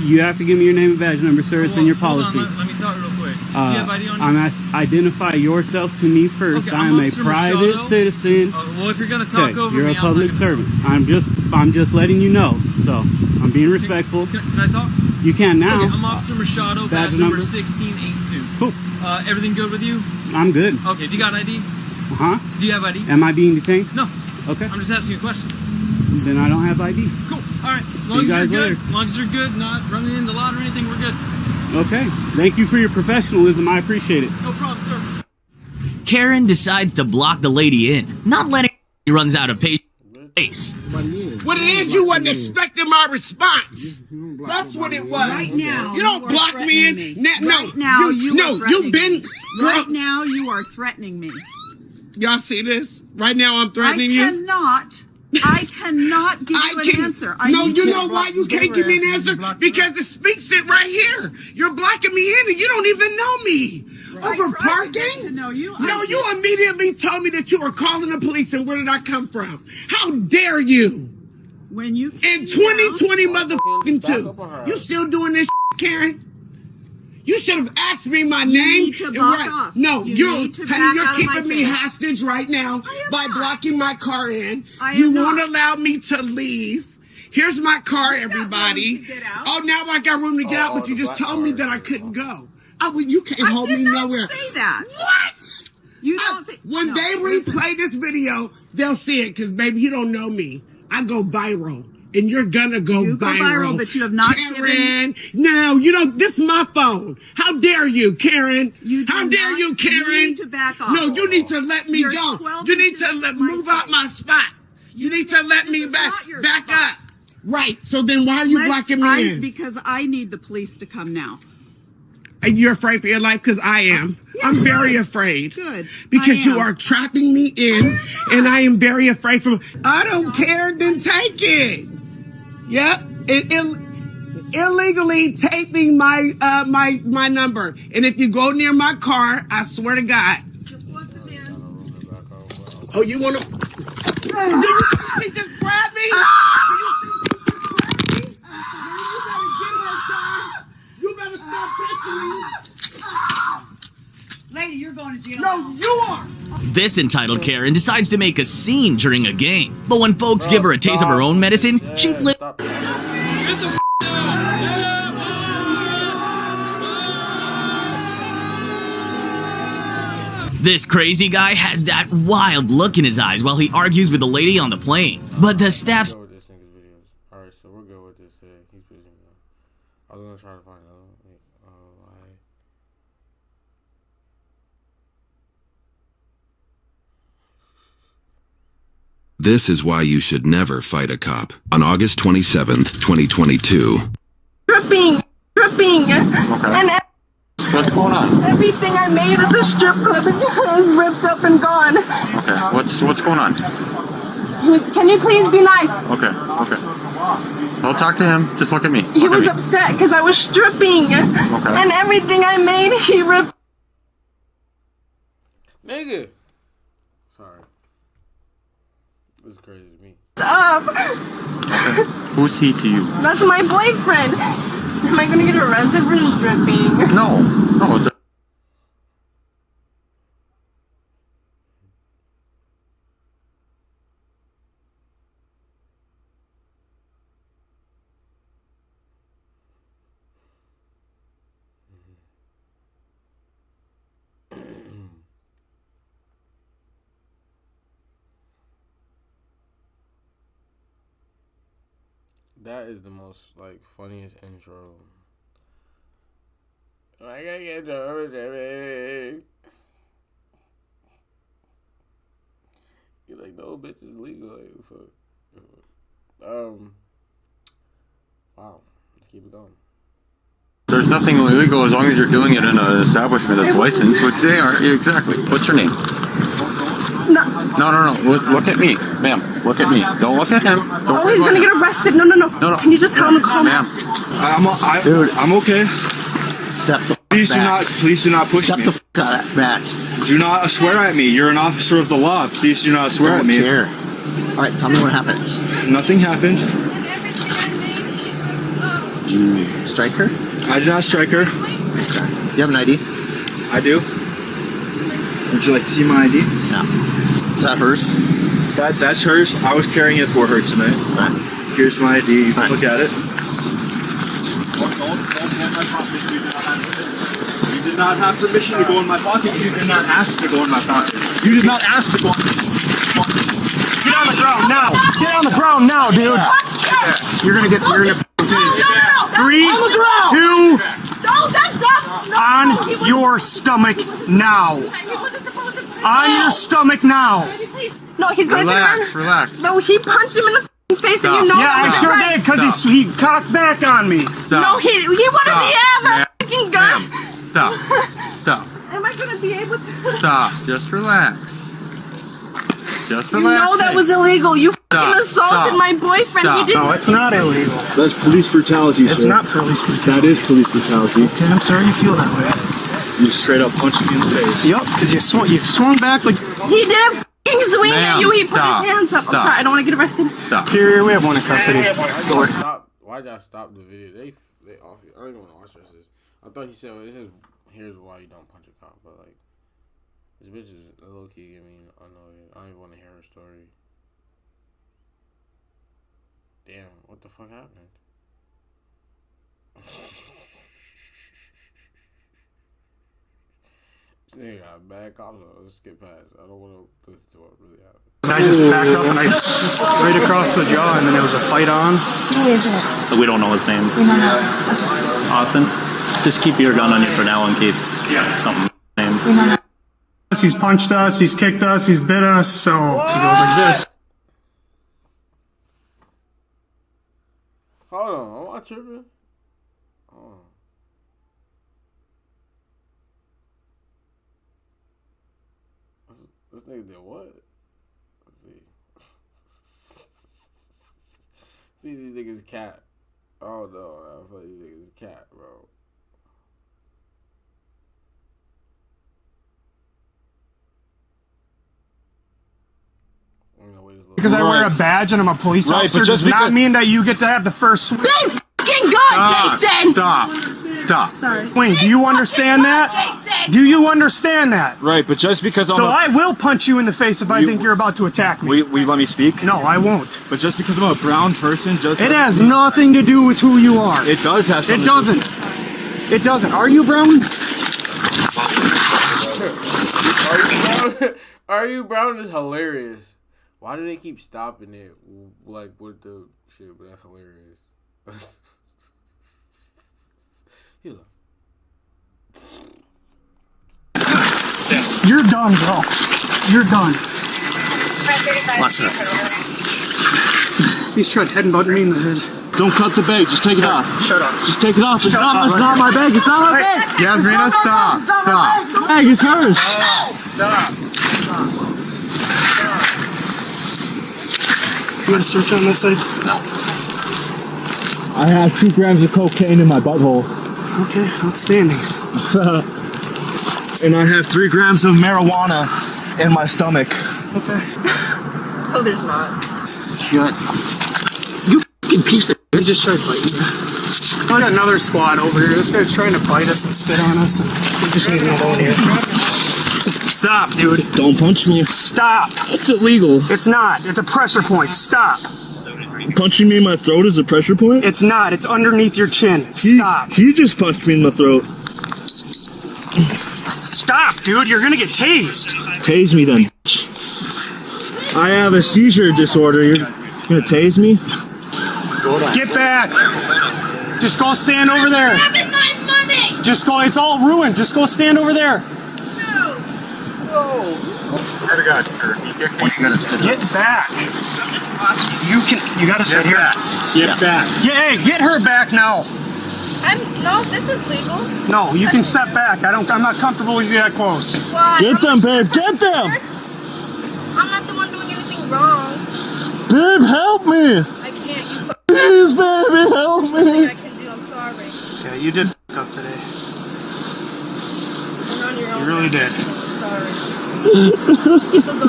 You have to give me your name and badge number, sir. It's in your Hold policy. on, let me talk real quick. You have ID on you? I'm asked, identify yourself to me first. Okay, I I'm am a Officer private Machado. citizen. Well, if you're gonna talk Okay, over you're me, a public servant. I'm just letting you know. So I'm being respectful. Can I talk? You can now. Okay, I'm Officer Machado, badge number 1682. Cool. Everything good with you? I'm good. Okay, do you got ID? Huh? Do you have ID? Am I being detained? No. Okay. I'm just asking you a question. Then I don't have ID. Cool. All right. As See long you as you're guys good, later. as long as you're good, not running in the lot or anything, we're good. Okay. Thank you for your professionalism. I appreciate it. No problem, sir. Karen decides to block the lady in, not letting he runs out of patience. What it is, you wasn't expecting my response. That's what it was. Right now, you don't are block me in. threatening No, Right now, you are you've been. Right now, you are threatening me. Y'all see this? Right now, I'm threatening you. I cannot give you an answer. No, you know why you can't give me an answer? Because it speaks it right here. You're blocking me in and you don't even know me. Over parking? No, you immediately told me that you were calling the police, and where did I come from? How dare you? When you in 2020 motherfucking two. You still doing this, Karen? You should have asked me my name. need to back off. No, You need to back out you're of my keeping me face. hostage right now by blocking my car in. I am You not. won't allow me to leave. Here's my car, everybody. Oh, now I got room to get out, but you just told me that I couldn't go. You can't hold me nowhere. Say that. What? You don't think When they replay this video, they'll see it, because baby, you don't know me. I go viral. And you're gonna go You go viral, but you have not Karen, no, you don't. This is my phone. How dare you, Karen? How dare you, Karen? You need to back off. No, you need to let me You're go. 12 You need to inches move out my spot. You need to let me back up. Right. So then why are you blocking me in? Because I need the police to come now. And you're afraid for your life? Because I am. I'm very afraid. Good. Because I you am. are trapping me in, and I am very afraid from. I don't care. Then take it. Yep. Illegally taping my my number, and if you go near my car, I swear to God. Oh, you want to? She just grabbed me. You better stop touching me. Lady, you're going to jail. No, you are. This entitled Karen decides to make a scene during a game, but when folks give her a taste of her own medicine, she flips. This crazy guy has that wild look in his eyes while he argues with the lady on the plane. But the staff's Alright, so we're good with this today. He's busy now. I was gonna try to find out. This is why you should never fight a cop. On August 27th, 2022. Stripping. And what's going on? Everything I made at the strip club is ripped up and gone. Okay, what's going on? Can you please be nice? Okay. I'll talk to him. Just look at me. He was upset because I was stripping. Okay. And everything I made, he ripped. Nigga. Sorry. This is crazy to me. Up. Okay. Who's he to you? That's my boyfriend. Am I gonna get arrested for stripping? No. That is the most like funniest intro. I gotta get everything. You're like, no, bitch is legal. Like, fuck. Wow. Let's keep it going. There's nothing illegal as long as you're doing it in an establishment that's licensed, which they are. Exactly. What's your name? No. Look at me, ma'am. Look at me. Don't look at him. Don't he's gonna get arrested. No. Can you just tell him to calm down? Dude, I'm okay. Step the Please back. do not push Step me. the back. Do not swear at me. You're an officer of the law. Please do not swear at me. Care. All right, tell me what happened. Nothing happened. Did you strike her? I did not strike her. Okay. You have an ID? I do. Would you like to see my ID? No. Is that hers? That's hers. I was carrying it for her tonight. All right. Here's my ID. You can look at it. You did not have permission to go in my pocket. You did not ask to go in my pocket. You did not ask to go. Get on the ground now. Get on the ground now, dude. You're gonna get. You're gonna. No. 3, 2. No, that's not. On your stomach now. On your stomach now. No, he's gonna turn. Relax. No, he punched him in the face, and you know Yeah, I that. sure did, because he cocked back on me. No, he. What does he have? A fucking gun. Stop. Am I gonna be able to? Stop. Just relax. Just You relax. know that was illegal. You fucking assaulted my boyfriend. He didn't. No, it's not illegal. That's police brutality, It's not police brutality. That is police brutality. Okay, I'm sorry you feel that way. You straight up punched me in the face. Yup, because you swung back like... He did fucking swing at you. He put his hands up. I'm sorry. I don't want to get arrested. Stop. Here, we have one in custody. Why'd y'all stop the video? They off it. I don't even want to watch this. I thought he said, well, this is, here's why you don't punch a cop. But, like, this bitch is low-key getting me annoyed. I don't even want to hear her story. Damn, what the fuck happened? This nigga got bad cops on. Let's skip past. I don't want to listen to what really happened. I just backed up and I right across the jaw, and then there was a fight on. Who is it? We don't know his name. We don't know. Austin, just keep your gun on you for now in case something. We don't know. He's punched us, he's kicked us, he's bit us, so he goes like this. Hold on, am I tripping? Hold on. This nigga did what? Let's see. See these niggas cat. Oh no, I feel like these niggas cat, bro. Because I wear a badge and I'm a police officer does not mean that you get to have the first swing. Big fucking gun, Jason! Stop. Sorry. Wayne, do you understand that? Do you understand that? Right, but just because I'm I will punch you in the face if I think you're about to attack me. Will you let me speak? No, I won't. But just because I'm a brown person, It has nothing to do with who you are. It does have something. It doesn't. It doesn't. Are you brown? Are you brown is hilarious. Why do they keep stopping it, like, with the shit? But that's hilarious. He's like, You're done, bro. You're done. Watch her. He's trying to headbutt me in the head. Don't cut the bag. Just take it off. Shut up. Just take it off. It's not my bag. It's not my bag. Yasmina, stop. Stop. Bag is hers. Stop. You got a search on that side? No. I have 2 grams of cocaine in my butthole. Okay, outstanding. And I have 3 grams of marijuana in my stomach. Okay. No, there's not. Good. You fucking piece of. He just tried to bite me. I got another squad over here. This guy's trying to bite us and spit on us, and we just need another one here. Stop, dude. Don't punch me. Stop. That's illegal. It's not. It's a pressure point. Stop. Punching me in my throat is a pressure point? It's not. It's underneath your chin. Stop. He just punched me in the throat. Stop, dude. You're gonna get tased. Tase me then. I have a seizure disorder. You're gonna tase me? Get back. Just go stand over there. Just go. It's all ruined. Just go stand over there. Get back. You gotta sit here. Get back. Yeah, hey, get her back now. No, this is legal. No, you can step back. I'm not comfortable with you that close. Why? Get them, babe. Get them. I'm not the one doing anything wrong. Babe, help me. I can't. You Please, baby, help me. I can do. I'm sorry. Yeah, you did f up today. You're on your own. You really did. I'm sorry.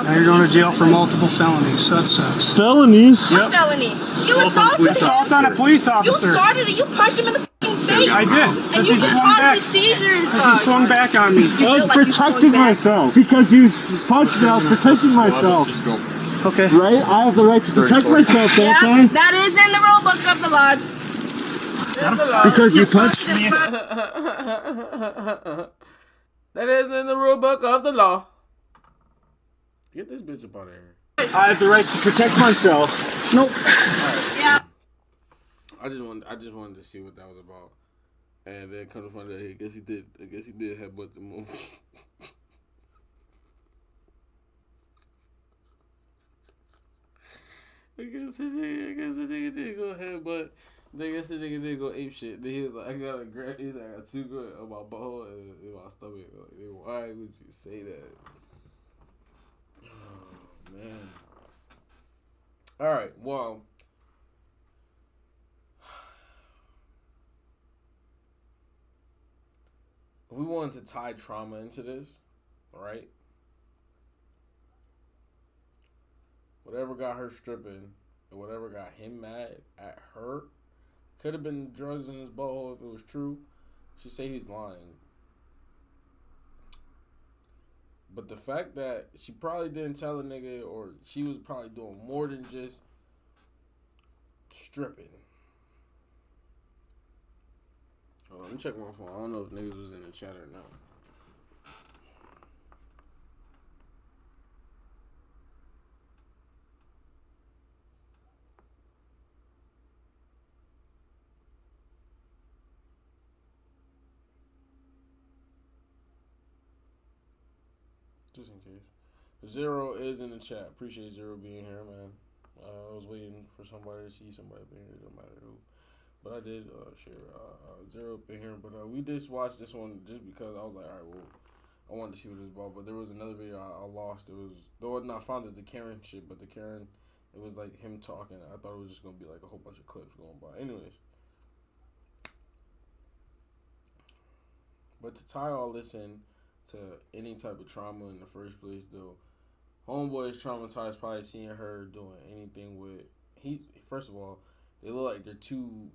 Now you're going to jail for multiple felonies, so that sucks. Felonies? What felony? You assaulted him. Assault on a police officer. You started it. You punched him in the f***ing face. I did. And you just caused his seizures. Because he swung back on me. I was protecting myself. Because he was punched me, I was protecting myself. Okay. Right? I have the right to protect myself, don't I? That is in the rule book of the laws. Because you punched me. That is in the rule book of the law. Get this bitch up out of here. I have the right to protect myself. Nope. Yeah. I just wanted to see what that was about. And then come to find out, I guess he did headbutt the move. I guess the nigga did go headbutt. I guess the nigga did go ape shit. Then he was like, I got 2 good on my butthole and in my stomach. Like, why would you say that? Oh, man. Alright, well. We wanted to tie trauma into this, right? Whatever got her stripping and whatever got him mad at her could have been drugs in his butthole if it was true. She say he's lying. But the fact that she probably didn't tell a nigga, or she was probably doing more than just stripping. Hold on, let me check my phone. I don't know if niggas was in the chat or not. Just in case. Zero is in the chat. Appreciate Zero being here, man. I was waiting for somebody to see somebody being here, no matter who. But I did share Zero up in here. But we just watched this one just because I was like, all right, well, I wanted to see what it's about. But there was another video I lost. It was, though I found it, the Karen shit, but the Karen, it was like him talking. I thought it was just going to be like a whole bunch of clips going by. Anyways. But to tie all this in to any type of trauma in the first place, though, homeboy is traumatized probably seeing her doing anything with, first of all, they look like they're two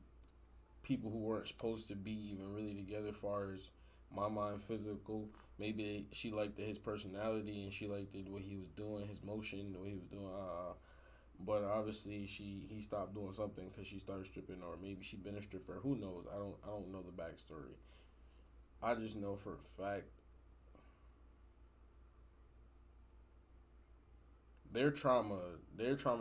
people who weren't supposed to be even really together as far as my mind physical. Maybe she liked his personality and she liked what he was doing, his motion, the way he was doing, but obviously he stopped doing something because she started stripping, or maybe she been a stripper, who knows. I don't know the backstory. I just know for a fact their trauma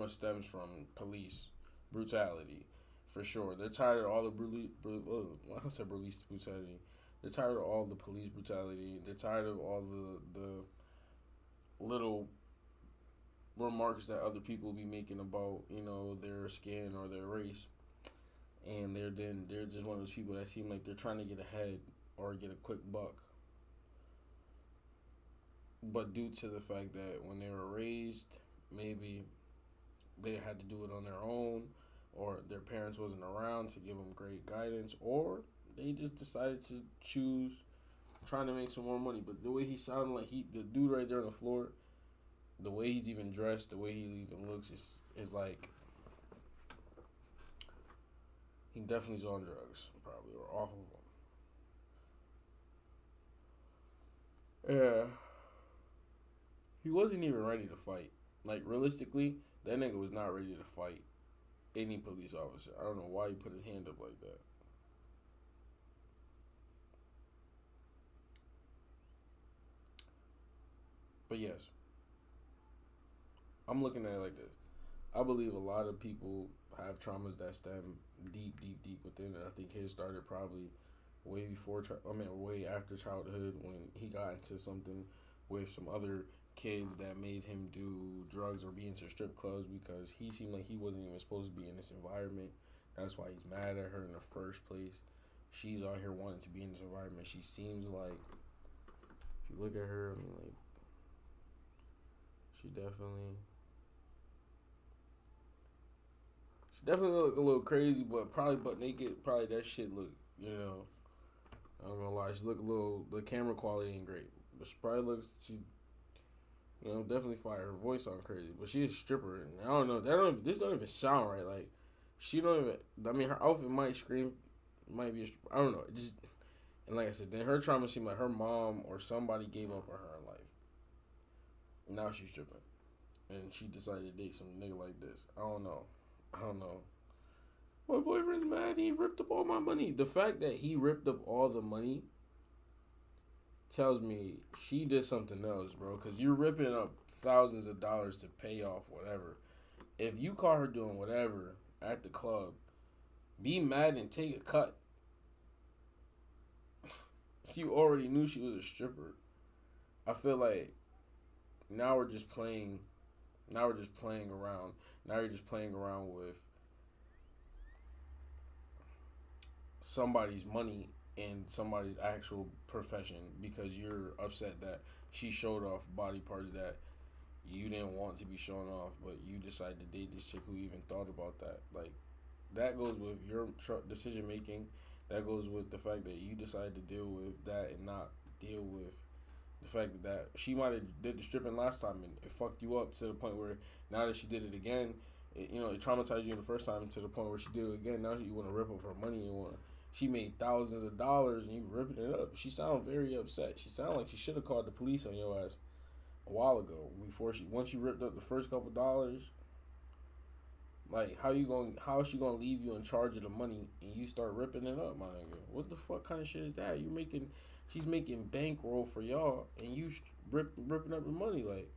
stems from police brutality, for sure. They're tired of all the brutality. They're tired of all the police brutality. They're tired of all the little remarks that other people be making about, you know, their skin or their race, and they're just one of those people that seem like they're trying to get ahead or get a quick buck. But due to the fact that when they were raised, maybe they had to do it on their own, or their parents wasn't around to give them great guidance, or they just decided to choose trying to make some more money. But the way he sounded, like the dude right there on the floor, the way he's even dressed, the way he even looks is like he definitely is on drugs, probably, or off of them. Yeah. He wasn't even ready to fight. Like, realistically, that nigga was not ready to fight any police officer. I don't know why he put his hand up like that. But yes, I'm looking at it like this. I believe a lot of people have traumas that stem deep, deep, deep within it. I think his started probably way after childhood, when he got into something with some other kids that made him do drugs or be into strip clubs, because he seemed like he wasn't even supposed to be in this environment. That's why he's mad at her in the first place. She's out here wanting to be in this environment. She seems like, if you look at her, I mean, like, she definitely look a little crazy, but probably butt naked. Probably that shit look, you know, I'm gonna lie, she look a little, the camera quality ain't great, but she probably looks, she, you know, definitely fire. Her voice sound crazy, but she is a stripper, and I don't know, this don't even sound right. Like, she don't even, I mean, her outfit might scream, might be a stripper, I don't know, it just, and like I said, then her trauma seemed like her mom or somebody gave up on her in life. Now she's tripping, and she decided to date some nigga like this. I don't know. My boyfriend's mad. He ripped up all my money. The fact that he ripped up all the money tells me she did something else, bro. Because you're ripping up thousands of dollars to pay off whatever. If you caught her doing whatever at the club, be mad and take a cut. You already knew she was a stripper. I feel like now we're just playing around. Now you're just playing around with somebody's money and somebody's actual profession, because you're upset that she showed off body parts that you didn't want to be shown off, but you decided to date this chick who even thought about that. Like, that goes with your decision making. That goes with the fact that you decided to deal with that and not deal with the fact that she might have did the stripping last time and it fucked you up to the point where now that she did it again, it traumatized you the first time to the point where she did it again. Now you want to rip up her money. She made thousands of dollars and you ripping it up. She sounded very upset. She sounded like she should have called the police on your ass a while ago, once you ripped up the first couple dollars. Like, how is she gonna leave you in charge of the money and you start ripping it up, my nigga? What the fuck kind of shit is that? She's making bankroll for y'all and you ripping up the money. Like,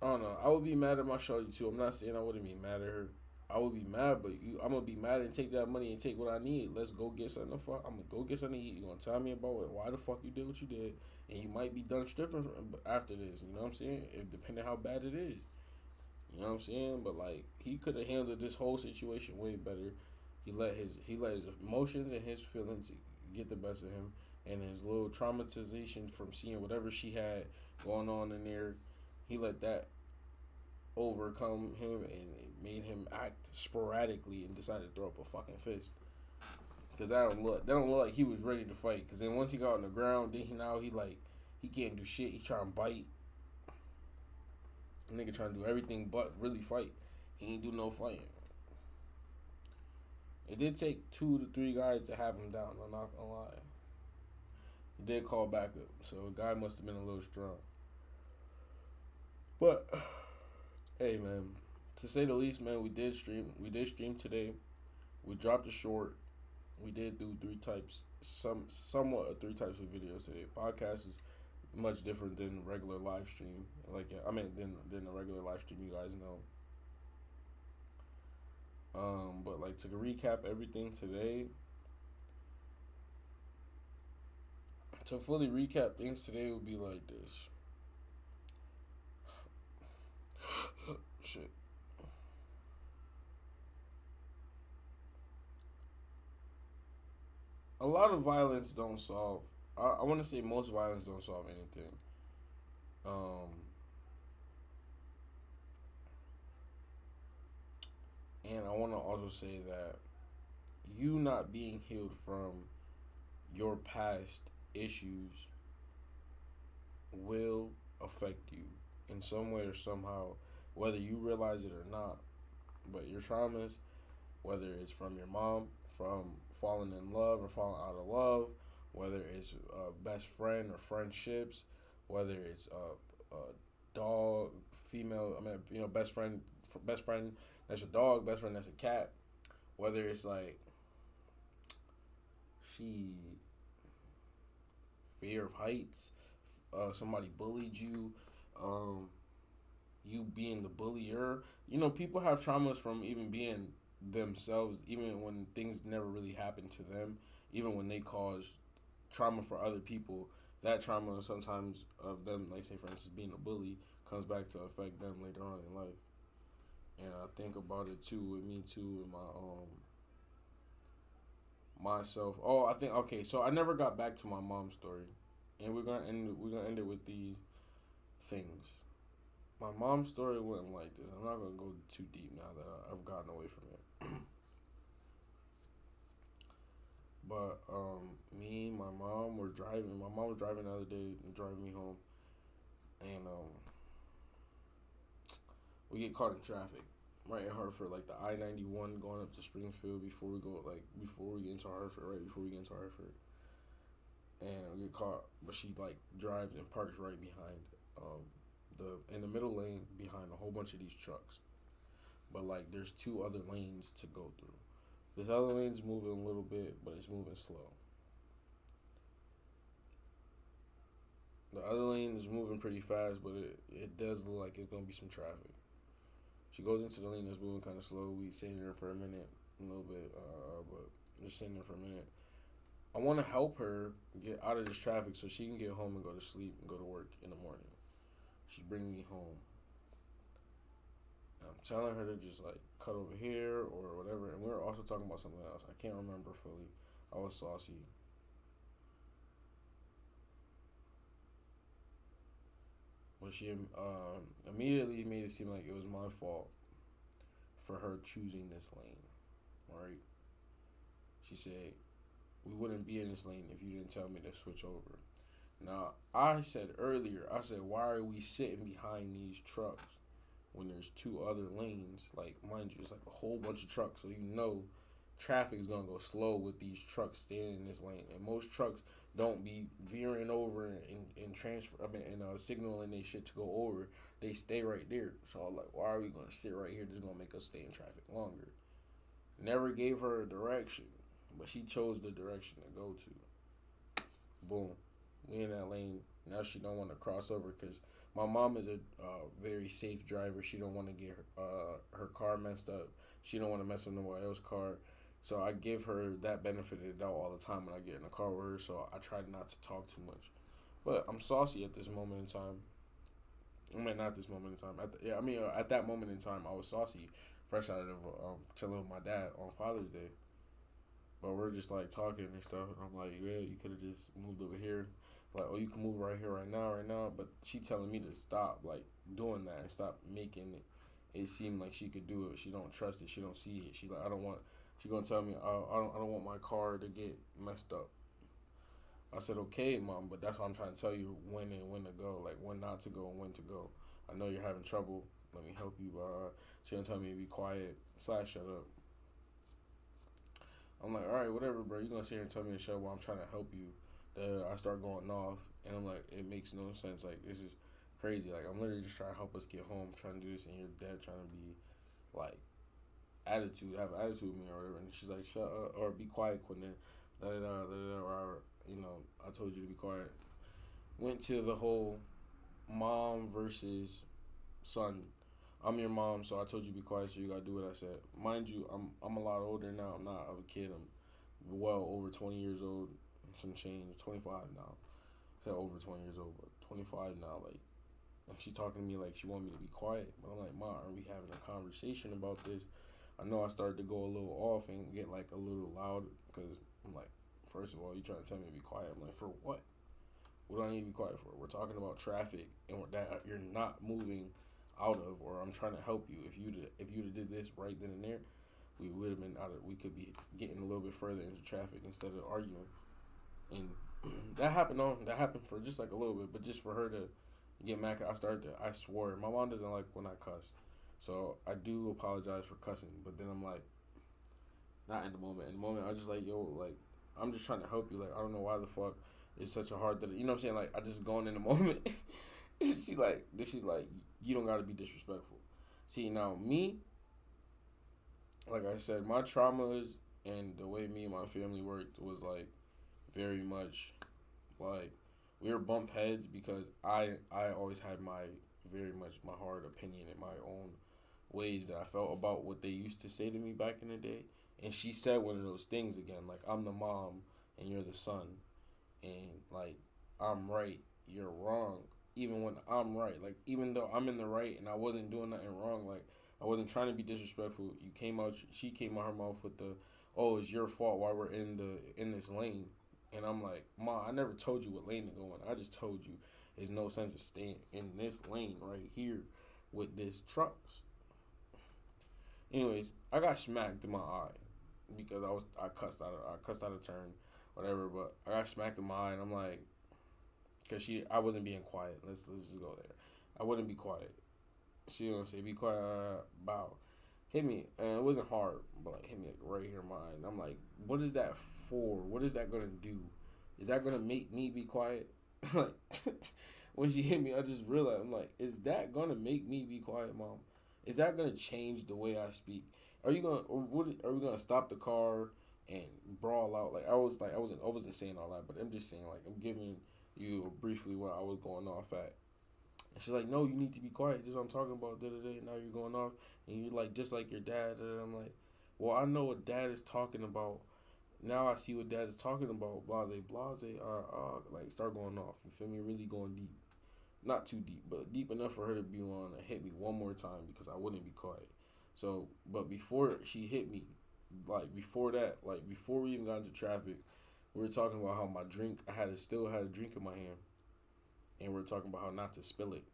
I don't know. I would be mad at my shorty too. I'm not saying I wouldn't be mad at her. I would be mad, but I'm gonna be mad and take that money and take what I need. Let's go get something to fuck. I'm gonna go get something to eat. You're gonna tell me about why the fuck you did what you did, and you might be done stripping after this. You know what I'm saying? Depending how bad it is. You know what I'm saying? But like, he could have handled this whole situation way better. He let his emotions and his feelings get the best of him, and his little traumatization from seeing whatever she had going on in there, he let that overcome him, and it made him act sporadically and decided to throw up a fucking fist. Because that don't look like he was ready to fight. Because then once he got on the ground, then he can't do shit. He trying to bite. Nigga trying to do everything but really fight. He ain't do no fighting. It did take 2 to 3 guys to have him down, I'm not gonna lie. He did call back up, so the guy must have been a little strong. But hey, man, to say the least, man, we did stream today. We dropped a short. We did do 3 types, somewhat of 3 types of videos today. Podcast is much different than regular live stream. Than a regular live stream, you guys know. But like, to recap everything today, to fully recap things today would be like this. shit. A lot of violence don't solve. I want to say most violence don't solve anything. And I want to also say that you not being healed from your past issues will affect you in some way or somehow, whether you realize it or not. But your traumas, whether it's from your mom, from falling in love or falling out of love, whether it's a best friend or friendships, whether it's a dog, female, best friend that's a dog, best friend that's a cat, whether it's like fear of heights, somebody bullied you, you being the bullier. People have traumas from even being themselves, even when things never really happened to them, even when they cause trauma for other people. That trauma sometimes of them, like say for instance being a bully, comes back to affect them later on in life. And I think about it too with me too in myself. Oh, I think okay. So I never got back to my mom's story, and we're gonna end it with these things. My mom's story went like this. I'm not gonna go too deep now that I've gotten away from it. But me, my mom were driving. My mom was driving the other day, driving me home, and we get caught in traffic right in Hartford, like the I-91 going up to Springfield before we get into Hartford, right before we get into Hartford, and we get caught. But she like drives and parks right behind in the middle lane behind a whole bunch of these trucks. But like there's two other lanes to go through. This other lane's moving a little bit, but it's moving slow. The other lane is moving pretty fast, but it does look like it's gonna be some traffic. She goes into the lane that's moving kind of slow. We sitting there for a minute, a little bit, but just sitting there for a minute. I want to help her get out of this traffic so she can get home and go to sleep and go to work in the morning. She's bringing me home. And I'm telling her to just like cut over here or whatever. And we were also talking about something else. I can't remember fully. I was saucy. But she immediately made it seem like it was my fault for her choosing this lane, right? She said, we wouldn't be in this lane if you didn't tell me to switch over. Now, I said earlier, why are we sitting behind these trucks when there's two other lanes? Like, mind you, it's like a whole bunch of trucks, so traffic is going to go slow with these trucks staying in this lane. And most trucks don't be veering over and signaling they shit to go over. They stay right there. So I'm like, why are we going to sit right here? This is going to make us stay in traffic longer. Never gave her a direction, but she chose the direction to go to. Boom. We in that lane. Now she don't want to cross over because my mom is a very safe driver. She don't want to get her car messed up. She don't want to mess with nobody else's car. So I give her that benefit of the doubt all the time when I get in the car with her. So I try not to talk too much. But I'm saucy at this moment in time. I mean, not this moment in time. At that moment in time, I was saucy, fresh out of chilling with my dad on Father's Day. But we're just like talking and stuff. And I'm like, yeah, you could have just moved over here. Like, oh, you can move right here, right now. But she telling me to stop, like, doing that and stop making it seem like she could do it. She don't trust it. She don't see it. She like, she gonna tell me, I don't want my car to get messed up. I said, okay, Mom, but that's why I'm trying to tell you when to go, like when not to go and when to go. I know you're having trouble. Let me help you. She gonna tell me to be quiet / shut up. I'm like, all right, whatever, bro. You gonna sit here and tell me to shut up while I'm trying to help you. I start going off, and I'm like, it makes no sense. Like, this is crazy. Like, I'm literally just trying to help us get home, trying to do this, and you're dead trying to be, like, have attitude with me or whatever. And she's like, shut up, or be quiet, Quentin. Or, I told you to be quiet. Went to the whole mom versus son. I'm your mom, so I told you to be quiet, so you gotta do what I said. Mind you, I'm a lot older now. I'm not a kid. I'm well over 20 years old. Some change, 25 now. I said over 20 years old, but 25 now. Like, Like, she talking to me like she want me to be quiet. But I'm like, Ma, are we having a conversation about this? I know I started to go a little off and get like a little loud because I'm like, first of all, you trying to tell me to be quiet. I'm like, for what? What do I need to be quiet for? We're talking about traffic and that you're not moving out of, or I'm trying to help you. If you'd did this right then and there, we would have been out of. We could be getting a little bit further into traffic instead of arguing. And that happened for just like a little bit, but just for her to get mad, I swore. My mom doesn't like when I cuss, so I do apologize for cussing. But then I'm like, not in the moment. In the moment, I was just like, yo, like, I'm just trying to help you. Like, I don't know why the fuck it's such a hard thing. You know what I'm saying? Like, I just going in the moment. She's like, you don't gotta be disrespectful. See, now me, like I said, my traumas and the way me and my family worked was like very much like we were bump heads because I always had my hard opinion and my own ways that I felt about what they used to say to me back in the day. And she said one of those things again, like, I'm the mom and you're the son, and like, I'm right, you're wrong. Even when I'm right, like, even though I'm in the right and I wasn't doing nothing wrong, like, I wasn't trying to be disrespectful. She came out her mouth with the, oh, it's your fault why we're in this lane. And I'm like, Ma, I never told you what lane to go in. I just told you there's no sense of staying in this lane right here with this trucks. Anyways, I got smacked in my eye because I cussed out of turn, whatever. But I got smacked in my eye, and I'm like, because I wasn't being quiet. Let's just go there. I wouldn't be quiet. She gonna say, be quiet, bow. Hit me, and it wasn't hard, but like hit me like right here in my eye. And I'm like, what is that for? What is that gonna do? Is that gonna make me be quiet? Like, when she hit me, I just realized, I'm like, is that gonna make me be quiet, Mom? Is that gonna change the way I speak? Are we gonna stop the car and brawl out? Like, I wasn't saying all that, but I'm just saying, like, I'm giving you briefly what I was going off at. And she's like, no, you need to be quiet. This is what I'm talking about. Now you're going off, and you're like, just like your dad. And I'm like, well, I know what dad is talking about. Now I see what dad is talking about. Blase. Like, start going off. You feel me? Really going deep. Not too deep, but deep enough for her to be on and hit me one more time because I wouldn't be quiet. So, but before she hit me, like before that, like before we even got into traffic, we were talking about how my drink, I still had a drink in my hand, and we were talking about how not to spill it.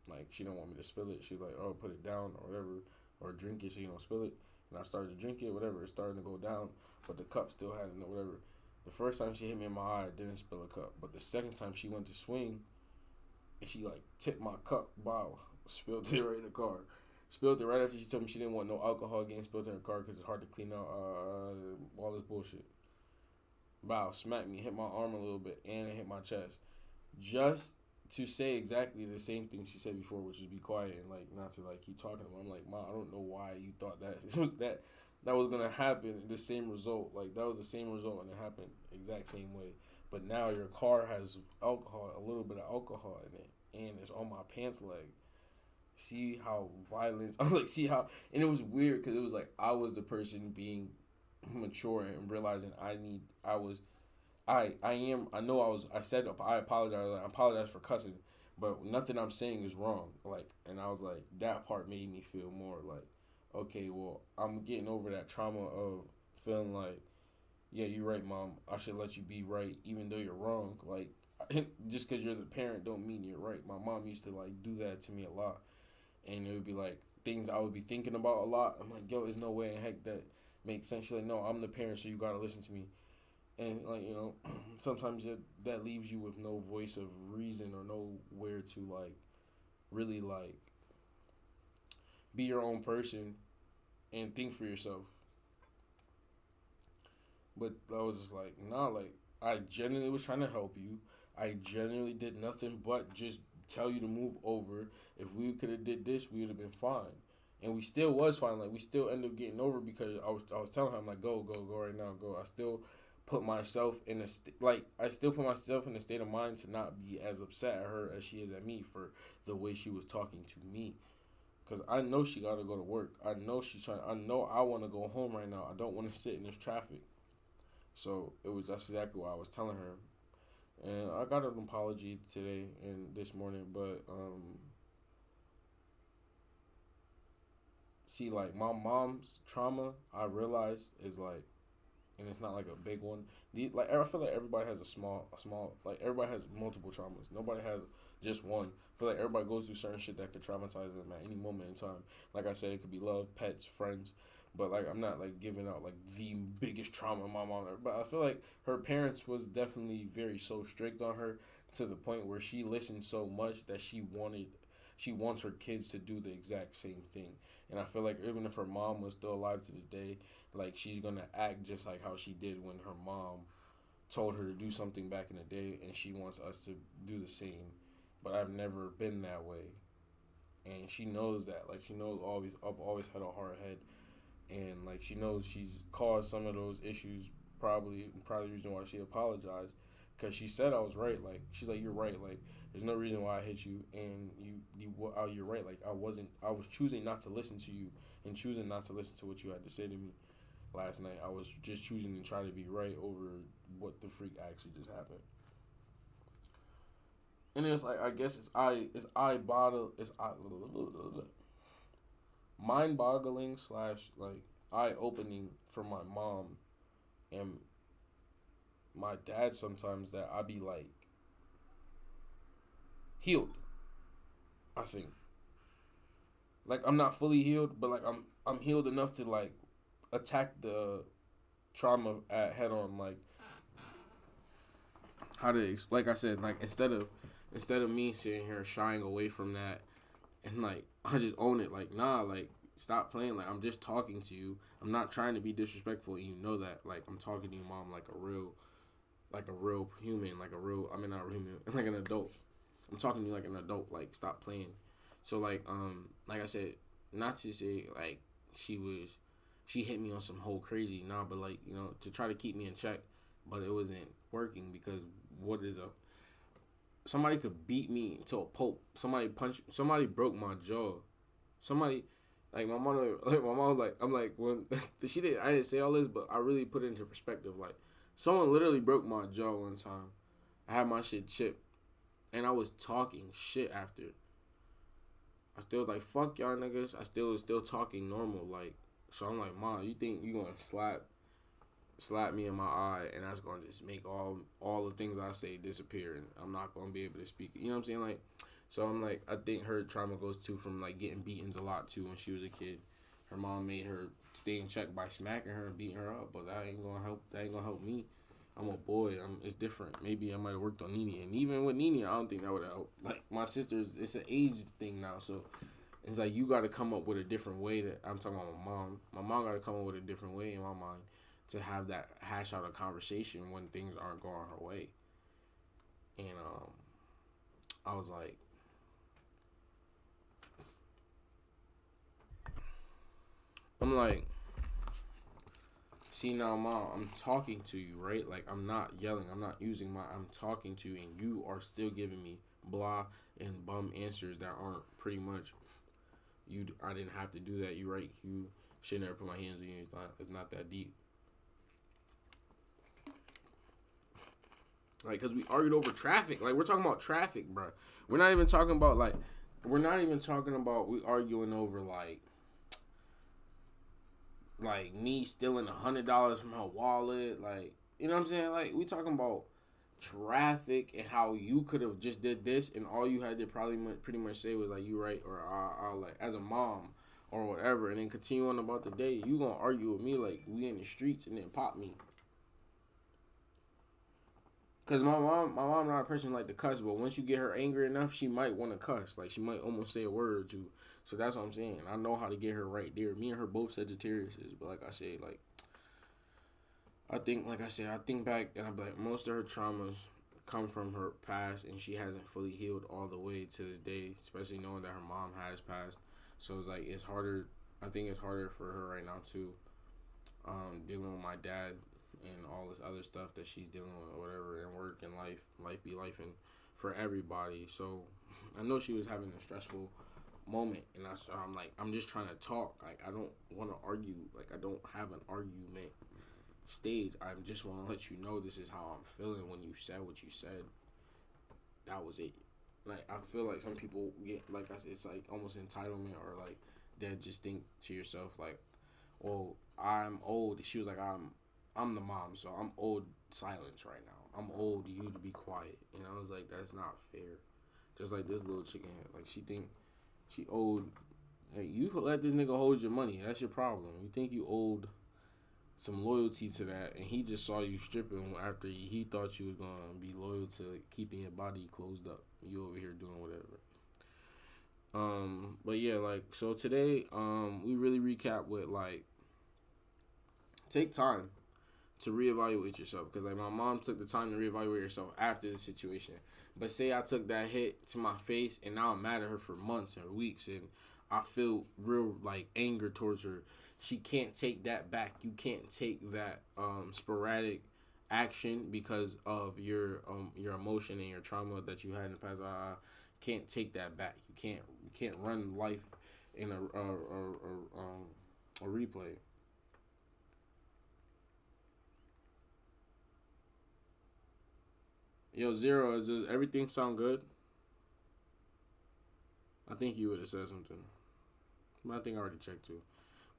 Like, she didn't want me to spill it. She's like, oh, put it down or whatever, or drink it so you don't spill it. And I started to drink it, whatever. It's starting to go down, but the cup still had it, whatever. The first time she hit me in my eye, I didn't spill a cup. But the second time she went to swing, and she like tipped my cup. Wow, spilled it right in the car. Spilled it right after she told me she didn't want no alcohol getting spilled in her car because it's hard to clean out all this bullshit. Wow, smacked me, hit my arm a little bit, and it hit my chest. Just to say exactly the same thing she said before, which is be quiet and like not to like keep talking about. I'm like, Ma, I don't know why you thought that that was gonna happen. The same result, like that was the same result, and it happened exact same way. But now your car has alcohol, a little bit of alcohol in it, and it's on my pants leg. See how violent, I'm like, see how, and it was weird because it was like I was the person being mature and realizing I apologize for cussing, but nothing I'm saying is wrong. Like, and I was like, that part made me feel more like, okay, well, I'm getting over that trauma of feeling like, yeah, you're right, Mom. I should let you be right, even though you're wrong. Like, just because you're the parent don't mean you're right. My mom used to like do that to me a lot, and it would be like things I would be thinking about a lot. I'm like, yo, there's no way in heck that makes sense. She's like, no, I'm the parent, so you gotta listen to me. And like, you know, sometimes that leaves you with no voice of reason or nowhere to like really like be your own person and think for yourself. But I was just like, nah, like, I genuinely was trying to help you. I genuinely did nothing but just tell you to move over. If we could have did this, we would have been fine. And we still was fine. Like, we still ended up getting over because I was telling her, I'm like, go right now, go. I still put myself in a state of mind to not be as upset at her as she is at me for the way she was talking to me. Because I know she got to go to work. I know I want to go home right now. I don't want to sit in this traffic. So that's exactly what I was telling her. And I got an apology today and this morning, but see, like, my mom's trauma, I realized, is, like, and it's not, like, a big one. Like, I feel like everybody has a small, like, everybody has multiple traumas. Nobody has just one. I feel like everybody goes through certain shit that could traumatize them at any moment in time. Like I said, it could be love, pets, friends. But, like, I'm not, like, giving out, like, the biggest trauma my mom ever. But I feel like her parents was definitely so strict on her to the point where she listened so much that she wants her kids to do the exact same thing. And I feel like even if her mom was still alive to this day, like, she's going to act just like how she did when her mom told her to do something back in the day, and she wants us to do the same. But I've never been that way. And she knows that. Like, she knows I've always had a hard head. And, like, she knows she's caused some of those issues, probably the reason why she apologized. Because she said I was right. Like, she's like, you're right. Like, there's no reason why I hit you. And you're right. Like, I was choosing not to listen to you and choosing not to listen to what you had to say to me last night. I was just choosing to try to be right over what the freak actually just happened. And it's like, I guess it's mind-boggling / like eye-opening for my mom and my dad sometimes that I be like healed. I think, like, I'm not fully healed, but like I'm healed enough to like attack the trauma at head on. Like, like I said, like instead of me sitting here shying away from that and like I just own it. Like, nah, like, stop playing. Like, I'm just talking to you. I'm not trying to be disrespectful, and you know that. Like, I'm talking to you, mom, like a real human, like not a human, like an adult. I'm talking to you like an adult. Like, stop playing. So like I said, not to say like she hit me on some whole crazy, nah, but like, you know, to try to keep me in check, but it wasn't working because somebody could beat me to a pulp. Somebody broke my jaw. Somebody, like my mom was like, I'm like, when I didn't say all this, but I really put it into perspective. Like, someone literally broke my jaw one time. I had my shit chipped, and I was talking shit after. I still like, fuck y'all niggas. I still was talking normal, like. So I'm like, Mom, you think you gonna slap me in my eye and that's gonna just make all the things I say disappear and I'm not gonna be able to speak? You know what I'm saying? Like, so I'm like, I think her trauma goes too from like getting beatings a lot too when she was a kid. Her mom made her stay in check by smacking her and beating her up, but that ain't gonna help me. I'm a boy. It's different. Maybe I might have worked on Nene, and even with Nene, I don't think that would have helped. Like, my sister's, it's an age thing now, so it's like you got to come up with a different way. That I'm talking about my mom. My mom got to come up with a different way in my mind to have that hash out a conversation when things aren't going her way. And I was like, see now, Mom, I'm talking to you, right? Like, I'm not yelling, I'm not using I'm talking to you, and you are still giving me blah and bum answers that aren't pretty much, I didn't have to do that, you right, you should never put my hands on you, it's not that deep. Like, because we argued over traffic. Like, we're talking about traffic, bro. We're not even talking about, we arguing over, like me stealing $100 from her wallet. Like, you know what I'm saying? Like, we talking about traffic and how you could have just did this and all you had to pretty much say was, like, you right, or I'll like, as a mom or whatever, and then continue on about the day. You gonna argue with me like we in the streets and then pop me. Because my mom not a person like to cuss, but once you get her angry enough, she might want to cuss. Like, she might almost say a word or two. So that's what I'm saying. I know how to get her right there. Me and her both Sagittariuses, but like I said, like, I think back, and I'm like, most of her traumas come from her past, and she hasn't fully healed all the way to this day, especially knowing that her mom has passed. So it's like, it's harder. I think it's harder for her right now too, dealing with my dad and all this other stuff that she's dealing with, or whatever, and work and life be life, and for everybody. So I know she was having a stressful moment, and I'm like, I'm just trying to talk. Like, I don't want to argue. Like, I don't have an argument stage. I just want to let you know this is how I'm feeling when you said what you said. That was it. Like, I feel like some people get, like I said, it's like almost entitlement, or like that just think to yourself like, well, I'm old. She was like, I'm the mom, so I'm old silence right now. I'm old you to be quiet. And I was like, that's not fair. Just like this little chicken head. Like, she think she owed. Like, you let this nigga hold your money. That's your problem. You think you owed some loyalty to that, and he just saw you stripping after he thought you was going to be loyal to keeping your body closed up. You over here doing whatever. But yeah, like, so today, we really recap with, like, take time to reevaluate yourself. Because, like, my mom took the time to reevaluate herself after the situation. But say I took that hit to my face, and now I'm mad at her for months or weeks, and I feel real, like, anger towards her. She can't take that back. You can't take that sporadic action because of your emotion and your trauma that you had in the past. Can't take that back. You can't run life in a replay. Yo, Zero, does everything sound good? I think you would have said something. I think I already checked too.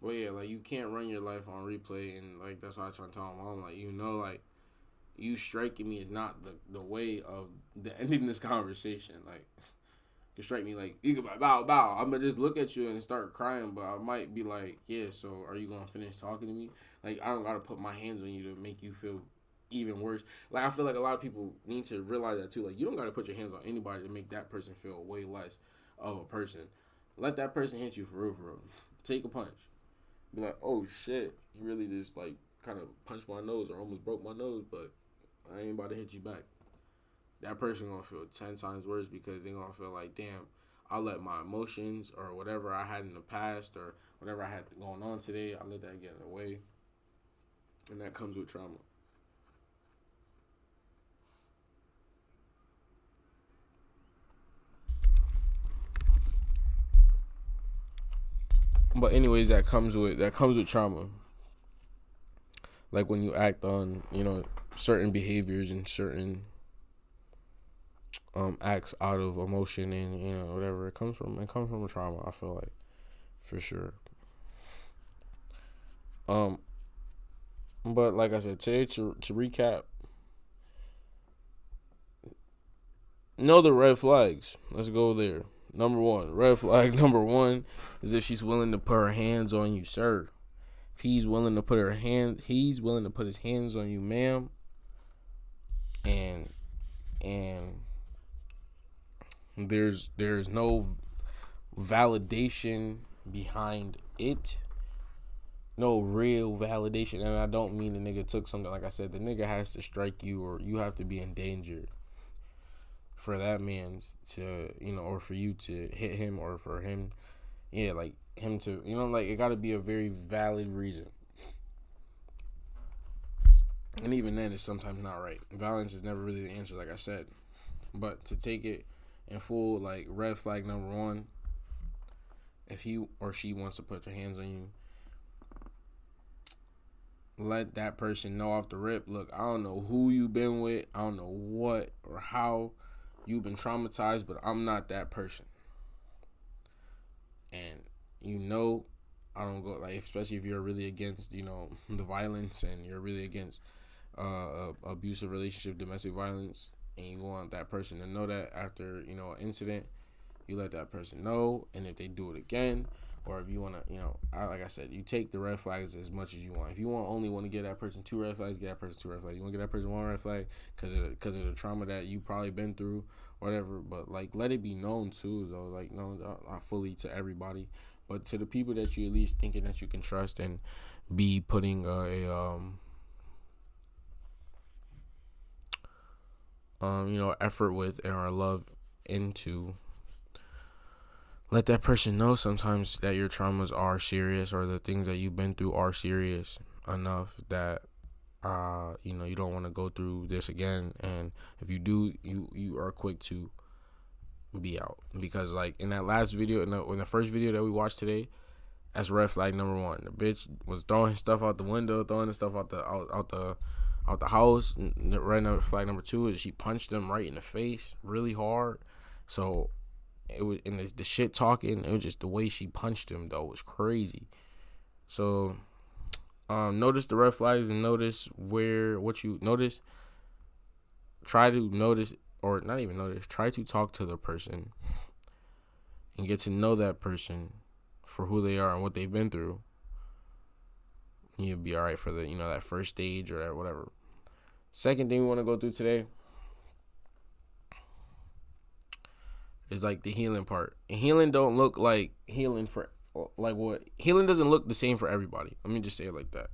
But yeah, like, you can't run your life on replay, and like that's why I try to tell my mom, like, like, you striking me is not the way of the ending this conversation. Like, you strike me like, you go bow. I'm gonna just look at you and start crying, but I might be like, yeah, so are you gonna finish talking to me? Like, I don't gotta put my hands on you to make you feel even worse. Like, I feel like a lot of people need to realize that too. Like, you don't gotta put your hands on anybody to make that person feel way less of a person. Let that person hit you for real. Take a punch. Be like, oh shit, he really just like kind of punched my nose or almost broke my nose, but I ain't about to hit you back. That person gonna feel 10 times worse because they gonna feel like, damn, I let my emotions or whatever I had in the past or whatever I had going on today, I let that get in the way. And that comes with trauma. But anyways, that comes with trauma. Like, when you act on, certain behaviors and certain acts out of emotion and whatever it comes from a trauma, I feel like, for sure. But like I said, today to recap, know the red flags. Let's go there. Red flag number one is if she's willing to put her hands on you, sir. If he's willing to put his hands on you, ma'am. And there's no validation behind it. No real validation. And I don't mean the nigga took something. Like I said, the nigga has to strike you or you have to be in danger for that man to, or for you to hit him or for him, like him to, like, it got to be a very valid reason. And even then, it's sometimes not right. Violence is never really the answer, like I said. But to take it in full, like, red flag number one, if he or she wants to put their hands on you, let that person know off the rip, look, I don't know who you've been with, I don't know what or how you've been traumatized, but I'm not that person. And I don't go, like, especially if you're really against, the violence and you're really against abusive relationship, domestic violence, and you want that person to know that after, an incident, you let that person know. And if they do it again, or if you want to, like I said, you take the red flags as much as you want. If you only want to get that person 2 red flags, get that person 2 red flags. You want to get that person 1 red flag because of the trauma that you probably been through, whatever. But, like, let it be known too, though. Like, no, not fully to everybody, but to the people that you at least thinking that you can trust and be putting effort with and our love into. Let that person know sometimes that your traumas are serious or the things that you've been through are serious enough that you don't want to go through this again. And if you do, you are quick to be out. Because, like, in that last video, in the first video that we watched today, that's red flag number one. The bitch was throwing stuff out the window, throwing the stuff out the house. Red flag number two is she punched him right in the face really hard. So it was, and the shit talking, it was just the way she punched him though was crazy. So notice the red flags and notice what you notice. Try to notice, or not even notice, try to talk to the person and get to know that person for who they are and what they've been through. You'll be all right for the, that first stage or that whatever. Second thing we want to go through today is like the healing part. And healing don't look like healing for like what healing doesn't look the same for everybody. Let me just say it like that.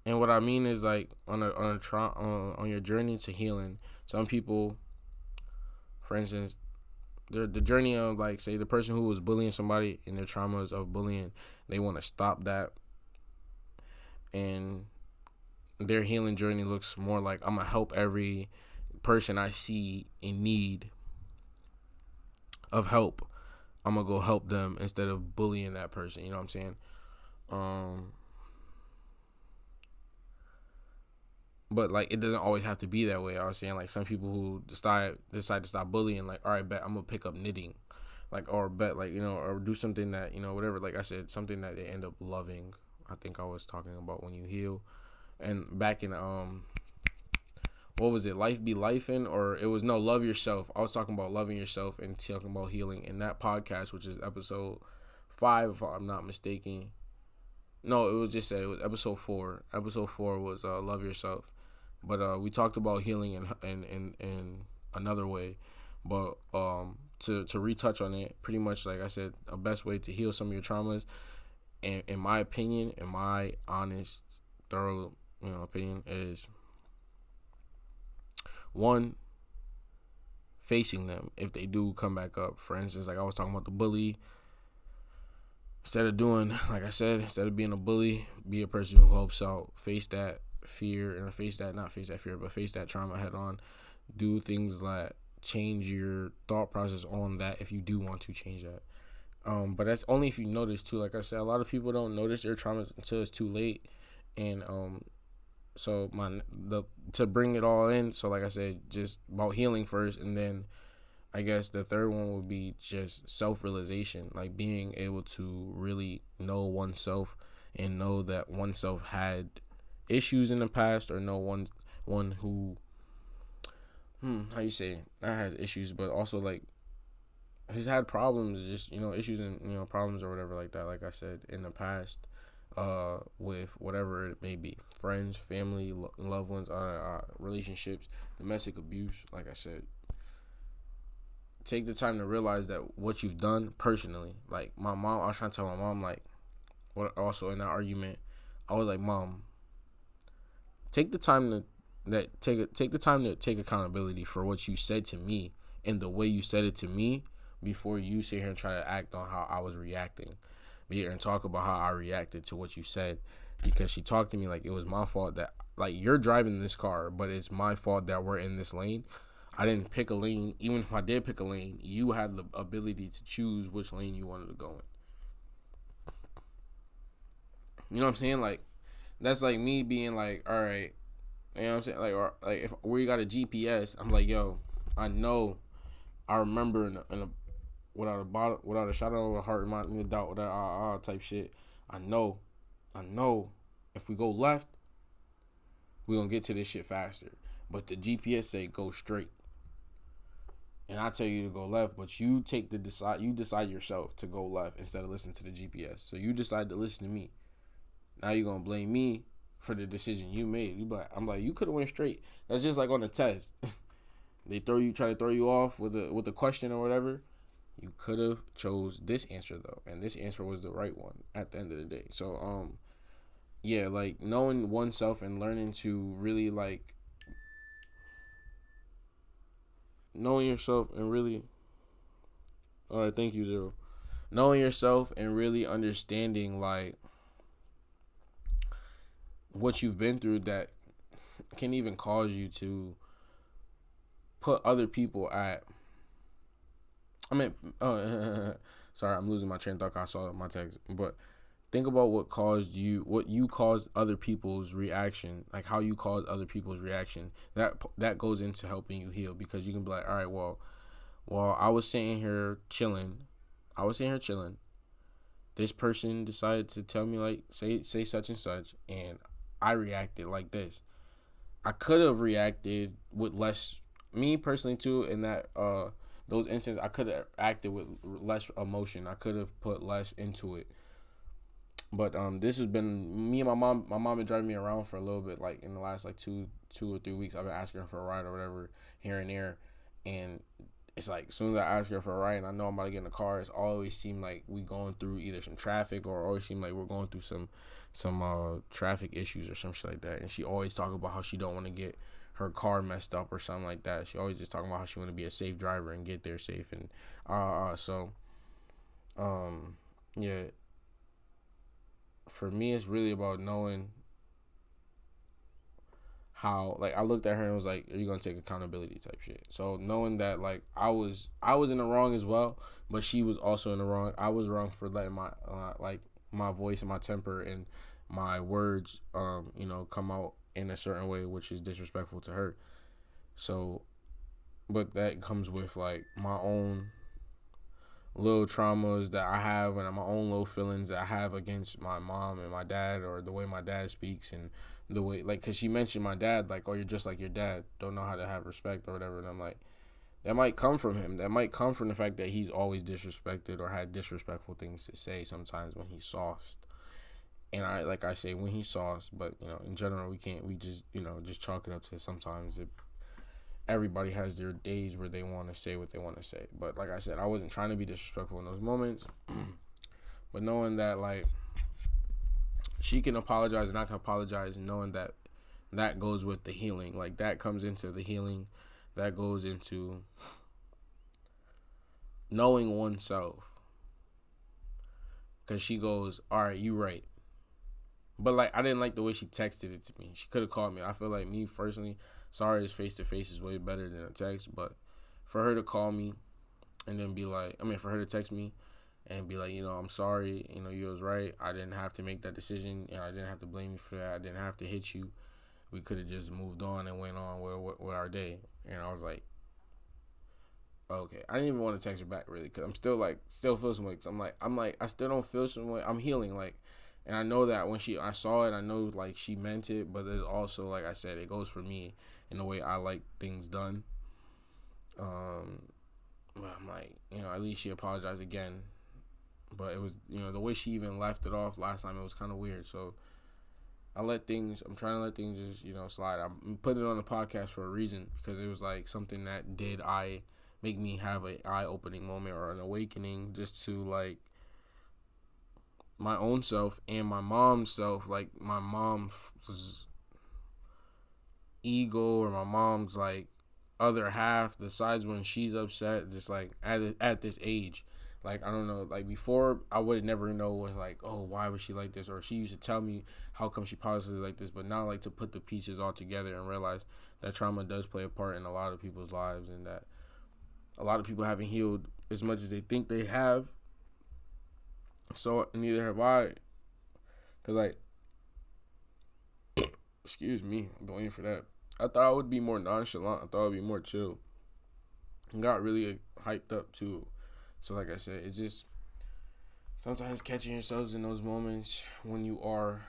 And what I mean is like on your journey to healing, some people, for instance, the journey of like say the person who was bullying somebody in their traumas of bullying, they want to stop that, and their healing journey looks more like I'm gonna help every person I see in need of help. I'm gonna go help them instead of bullying that person. You know what I'm saying? But like it doesn't always have to be that way. I was saying like some people who decide to stop bullying, like, all right, bet I'm gonna pick up knitting, like, or bet like or do something that whatever. Like I said, something that they end up loving. I think I was talking about when you heal, and back in what was it? Life be lifing, or it was love yourself. I was talking about loving yourself and talking about healing in that podcast, which is episode 5, if I'm not mistaken. No, it was just said it was episode 4. Episode 4 was love yourself. But we talked about healing in another way. But to retouch on it, pretty much like I said, a best way to heal some of your traumas, in my opinion, in my honest, thorough opinion, is 1, facing them if they do come back up. For instance, like I was talking about the bully. Instead of doing, like I said, instead of being a bully, be a person who helps out. Face that fear, and face that trauma head on. Do things that change your thought process on that if you do want to change that. But that's only if you notice too. Like I said, a lot of people don't notice their traumas until it's too late. And so to bring it all in, so like I said, just about healing first, and then I guess the third one would be just self-realization, like being able to really know oneself and know that oneself had issues in the past, or know one who how you say not has issues, but also like has had problems, just issues and problems or whatever like that. Like I said in the past, with whatever it may be, friends, family, loved ones, relationships, domestic abuse. Like I said, take the time to realize that what you've done personally. Like my mom, I was trying to tell my mom, like, what also in that argument, I was like, Mom, take the time to take accountability for what you said to me and the way you said it to me before you sit here and try to act on how I was reacting. Be here and talk about how I reacted to what you said, because she talked to me like it was my fault that, like, you're driving this car, but it's my fault that we're in this lane. I didn't pick a lane. Even if I did pick a lane, you had the ability to choose which lane you wanted to go in. You know what I'm saying? Like, that's like me being like, all right, you know what I'm saying? Like, or like if we got a GPS, I'm like, yo, I know, I remember in a without a shadow of a heart, remind me of doubt, without type shit. I know, if we go left, we gonna get to this shit faster. But the GPS say go straight, and I tell you to go left, but you decide yourself to go left instead of listening to the GPS. So you decide to listen to me. Now you're gonna blame me for the decision you made. I'm like, you could have went straight. That's just like on a test. They try to throw you off with a question or whatever. You could have chose this answer though, and this answer was the right one at the end of the day. So yeah, like knowing oneself and learning to really like knowing yourself and really, all right, thank you, Zero. Knowing yourself and really understanding like what you've been through that can even cause you to put other people at, sorry, I'm losing my train of thought. I saw my text, but think about what you caused other people's reaction, like how you caused other people's reaction. That goes into helping you heal, because you can be like, all right, well, I was sitting here chilling. This person decided to tell me, like, say such and such, and I reacted like this. I could have reacted with less, me personally too, in that those instances, I could have acted with less emotion. I could have put less into it. But this has been me and my mom. My mom been driving me around for a little bit, like in the last like two or 3 weeks. I've been asking her for a ride or whatever here and there, and it's like as soon as I ask her for a ride and I know I'm about to get in the car, it's always seemed like we going through either some traffic or always seem like we're going through some traffic issues or some shit like that. And she always talk about how she don't want to get her car messed up or something like that. She always just talking about how she want to be a safe driver and get there safe, and yeah. For me, it's really about knowing how, like, I looked at her and was like, are you gonna take accountability type shit? So knowing that, like, I was in the wrong as well, but she was also in the wrong. I was wrong for letting my my voice and my temper and my words come out in a certain way which is disrespectful to her. So, but that comes with like my own little traumas that I have and my own little feelings that I have against my mom and my dad, or the way my dad speaks, and the way, like, because she mentioned my dad, like, oh, you're just like your dad, don't know how to have respect or whatever. And I'm like, that might come from him. That might come from the fact that he's always disrespected or had disrespectful things to say sometimes when he's sauced. And I say when he's sauced, but in general we just just chalk it up to sometimes everybody has their days where they want to say what they want to say. But like I said, I wasn't trying to be disrespectful in those moments. But knowing that, like, she can apologize and I can apologize, knowing that that goes with the healing. Like, that comes into the healing. That goes into knowing oneself. Because she goes, all right, you right. But, like, I didn't like the way she texted it to me. She could have called me. I feel like, me personally, sorry, is face-to-face is way better than a text. But for her to call me and then be like, for her to text me and be like, I'm sorry, you was right. I didn't have to make that decision, and I didn't have to blame you for that. I didn't have to hit you. We could have just moved on and went on with our day. And I was like, okay. I didn't even want to text her back, really, because I'm still feel some way. Cause I'm like, I still don't feel some way. I'm healing, like. And I know that when I saw it, I know, like, she meant it, but there's also, like I said, it goes for me in the way I like things done. I'm like, at least she apologized again. But it was, the way she even left it off last time, it was kind of weird. So I'm trying to let things just, slide. I'm putting it on the podcast for a reason, because it was, like, something that make me have an eye-opening moment or an awakening, just to, like, my own self and my mom's self. Like, my mom's ego, or my mom's, like, other half decides when she's upset, just, like, at this age. Like, I don't know, like, before I would never know, was like, oh, why was she like this? Or she used to tell me how come she possibly like this. But now, like, to put the pieces all together and realize that trauma does play a part in a lot of people's lives, and that a lot of people haven't healed as much as they think they have. So neither have I, because, like, excuse me, I'm waiting for that. I thought I would be more nonchalant. I thought I would be more chill. And got really hyped up too. So like I said, it's just sometimes catching yourselves in those moments when you are,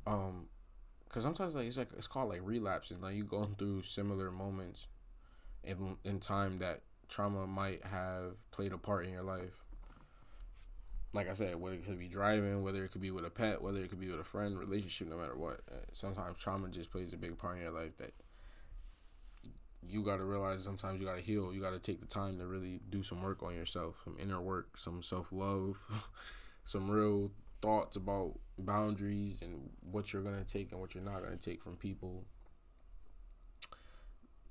because sometimes, like, it's called, like, relapsing. Like, you going through similar moments in time that trauma might have played a part in your life. Like I said, whether it could be driving, whether it could be with a pet, whether it could be with a friend, relationship, no matter what. Sometimes trauma just plays a big part in your life that you got to realize sometimes you got to heal. You got to take the time to really do some work on yourself, some inner work, some self-love, some real thoughts about boundaries and what you're going to take and what you're not going to take from people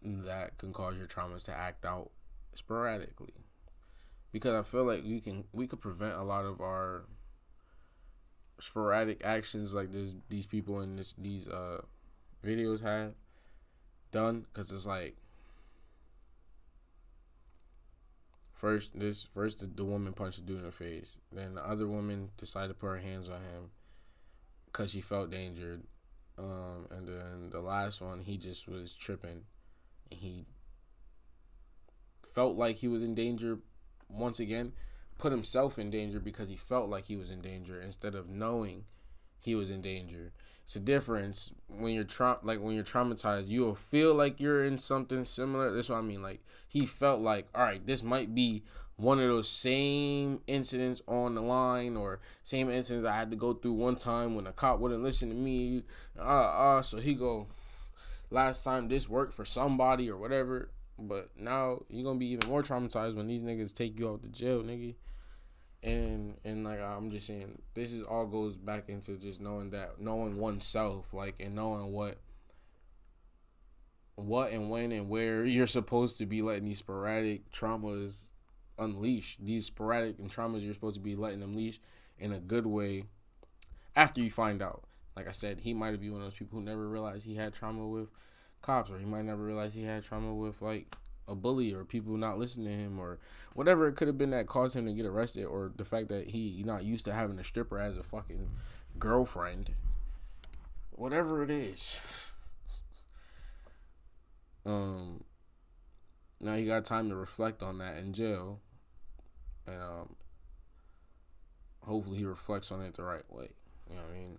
that can cause your traumas to act out sporadically. Because I feel like we could prevent a lot of our sporadic actions like these people in these videos have done. Because it's like, First, the woman punched the dude in the face. Then the other woman decided to put her hands on him because she felt dangered. And then the last one, he just was tripping. And he felt like he was in danger once again. Put himself in danger because he felt like he was in danger instead of knowing he was in danger. It's a difference when you're when you're traumatized. You'll feel like you're in something similar. That's what I mean. Like, he felt like, all right, this might be one of those same incidents on the line, or same incidents I had to go through one time when a cop wouldn't listen to me. So he go, last time this worked for somebody or whatever. But now you're gonna be even more traumatized when these niggas take you out to jail, nigga. And like, I'm just saying, this is all goes back into just knowing oneself, like, and knowing what and when and where you're supposed to be letting these sporadic traumas unleash. These sporadic and traumas, you're supposed to be letting them unleash in a good way after you find out. Like I said, he might be one of those people who never realized he had trauma with cops, or he might never realize he had trauma with, like, a bully or people not listening to him, or whatever it could have been that caused him to get arrested, or the fact that he not used to having a stripper as a fucking girlfriend. Whatever it is. Now he got time to reflect on that in jail, and hopefully he reflects on it the right way. You know what I mean?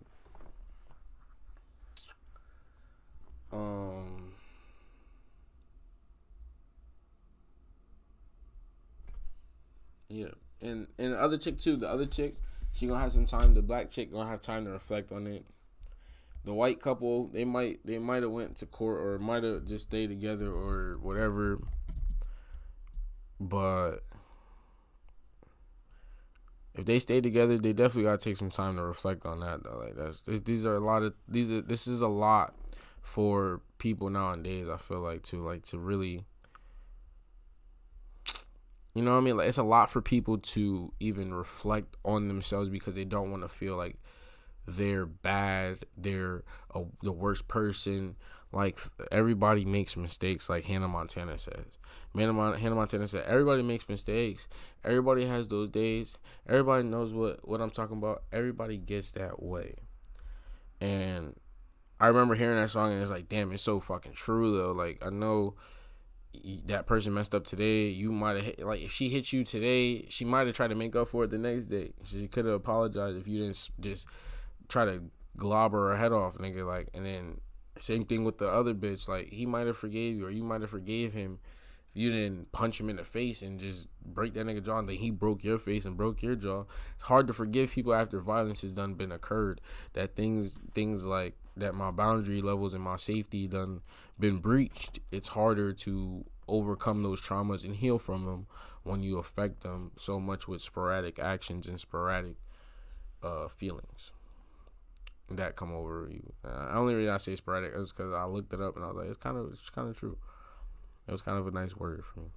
Yeah, and the other chick too. The other chick, she gonna have some time. The black chick gonna have time to reflect on it. The white couple, they might have went to court, or might have just stayed together or whatever. But if they stay together, they definitely gotta take some time to reflect on that, though. Like, this is a lot for people nowadays. I feel like to really. You know what I mean? Like, it's a lot for people to even reflect on themselves because they don't want to feel like they're bad, they're the worst person. Like, everybody makes mistakes, like Hannah Montana says. Hannah Montana said, everybody makes mistakes. Everybody has those days. Everybody knows what I'm talking about. Everybody gets that way. And I remember hearing that song, and it's like, damn, it's so fucking true, though. Like, I know that person messed up today. You might have, like, if she hit you today, she might have tried to make up for it the next day. She could have apologized if you didn't just try to globber her head off, nigga. Like, and then same thing with the other bitch. Like, he might have forgave you, or you might have forgave him if you didn't punch him in the face and just break that nigga jaw, and then he broke your face and broke your jaw. It's hard to forgive people after violence has done been occurred. That things like that, my boundary levels and my safety done been breached. It's harder to overcome those traumas and heal from them when you affect them so much with sporadic actions and sporadic feelings that come over you. The only reason I say sporadic is because I looked it up and I was like, it's kind of true. It was kind of a nice word for me.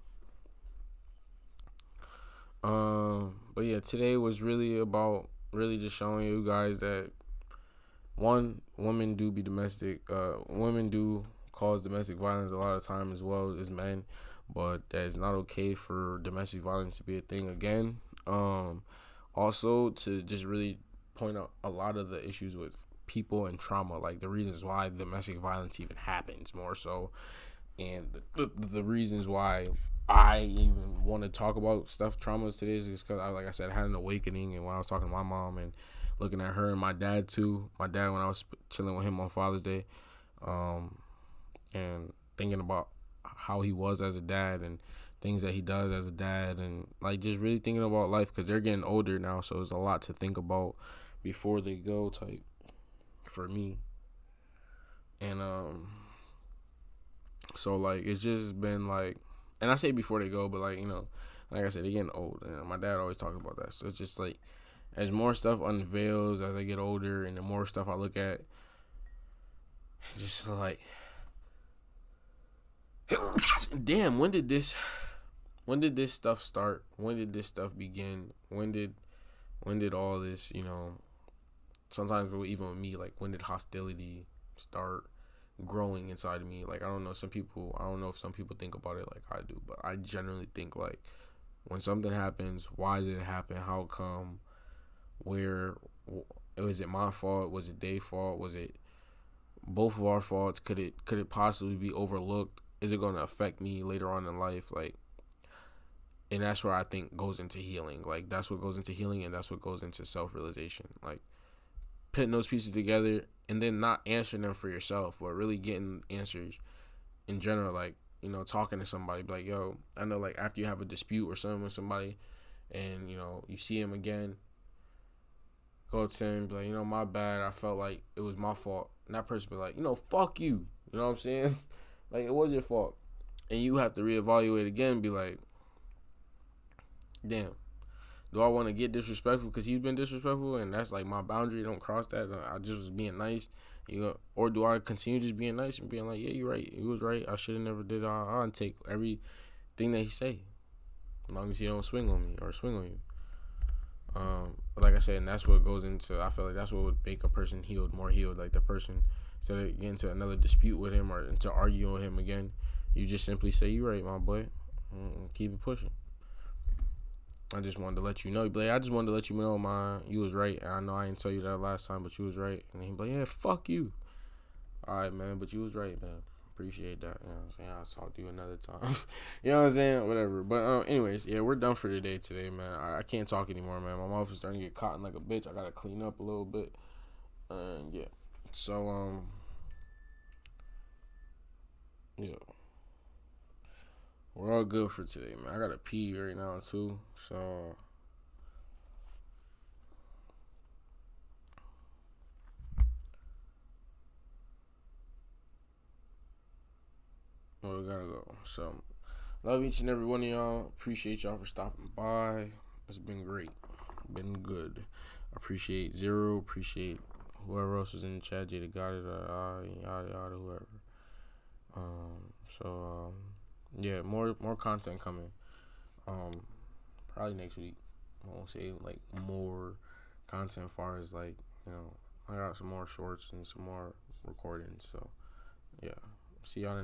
But yeah, today was really about just showing you guys that, one, women do cause domestic violence a lot of time as well as men, but that it's not okay for domestic violence to be a thing again. Also, to just really point out a lot of the issues with people and trauma, like the reasons why domestic violence even happens more so, and the reasons why I even want to talk about traumas today is because, like I said, I had an awakening, and when I was talking to my mom and looking at her and my dad too, when I was chilling with him on Father's Day, and thinking about how he was as a dad and things that he does as a dad, and like just really thinking about life, because they're getting older now, so there's a lot to think about before they go type for me. And so like it's just been like, and I say before they go, but like, you know, like I said, they're getting old, and my dad always talks about that. So it's just like, as more stuff unveils as I get older, and the more stuff I look at, just like, damn, when did this stuff start? When did this stuff begin? When did all this, you know, sometimes even with me, like, when did hostility start growing inside of me? Like, I don't know if some people think about it like I do, but I generally think like when something happens, why did it happen? How come? Where? Was it my fault? Was it their fault? Was it both of our faults? Could it possibly be overlooked? Is it going to affect me later on in life? Like, and that's where I think goes into healing. Like, that's what goes into healing, and that's what goes into self-realization. Like, putting those pieces together and then not answering them for yourself, but really getting answers in general. Like, you know, talking to somebody, be like, yo, I know, like, after you have a dispute or something with somebody and, you know, you see him again, go to him and be like, you know, my bad, I felt like it was my fault. And that person be like, you know, fuck you. You know what I'm saying? Like, it was your fault. And you have to reevaluate again and be like, damn, do I want to get disrespectful because he's been disrespectful and that's like my boundary, don't cross that, I just was being nice, you know? Or do I continue just being nice and being like, yeah, you're right, you was right, I should have never did it, I'll take everything that he say as long as he don't swing on me or swing on you. Like I said, and that's what goes into, I feel like that's what would make a person healed, more healed. Like, the person, instead of getting into another dispute with him or to argue with him again, you just simply say, you right, my boy, keep it pushing. I just wanted to let you know. Like, I just wanted to let you know, man, you was right. I know I didn't tell you that last time, but you was right. And he'd be like, yeah, fuck you. All right, man, but you was right, man. Appreciate that. You know what I'm saying? I'll talk to you another time. You know what I'm saying? Whatever. But anyways, yeah, we're done for today, man. I can't talk anymore, man. My mouth is starting to get cotton like a bitch. I got to clean up a little bit. Yeah. So, yeah. We're all good for today, man. I got to pee right now, too. So, well, we gotta go. So, love each and every one of y'all. Appreciate y'all for stopping by. It's been great. Been good. Appreciate Zero. Appreciate whoever else was in the chat. Jada got it. Yada, whoever. Yeah, more content coming. Probably next week. I won't say like more content as far as like, you know, I got some more shorts and some more recordings. So, yeah. See y'all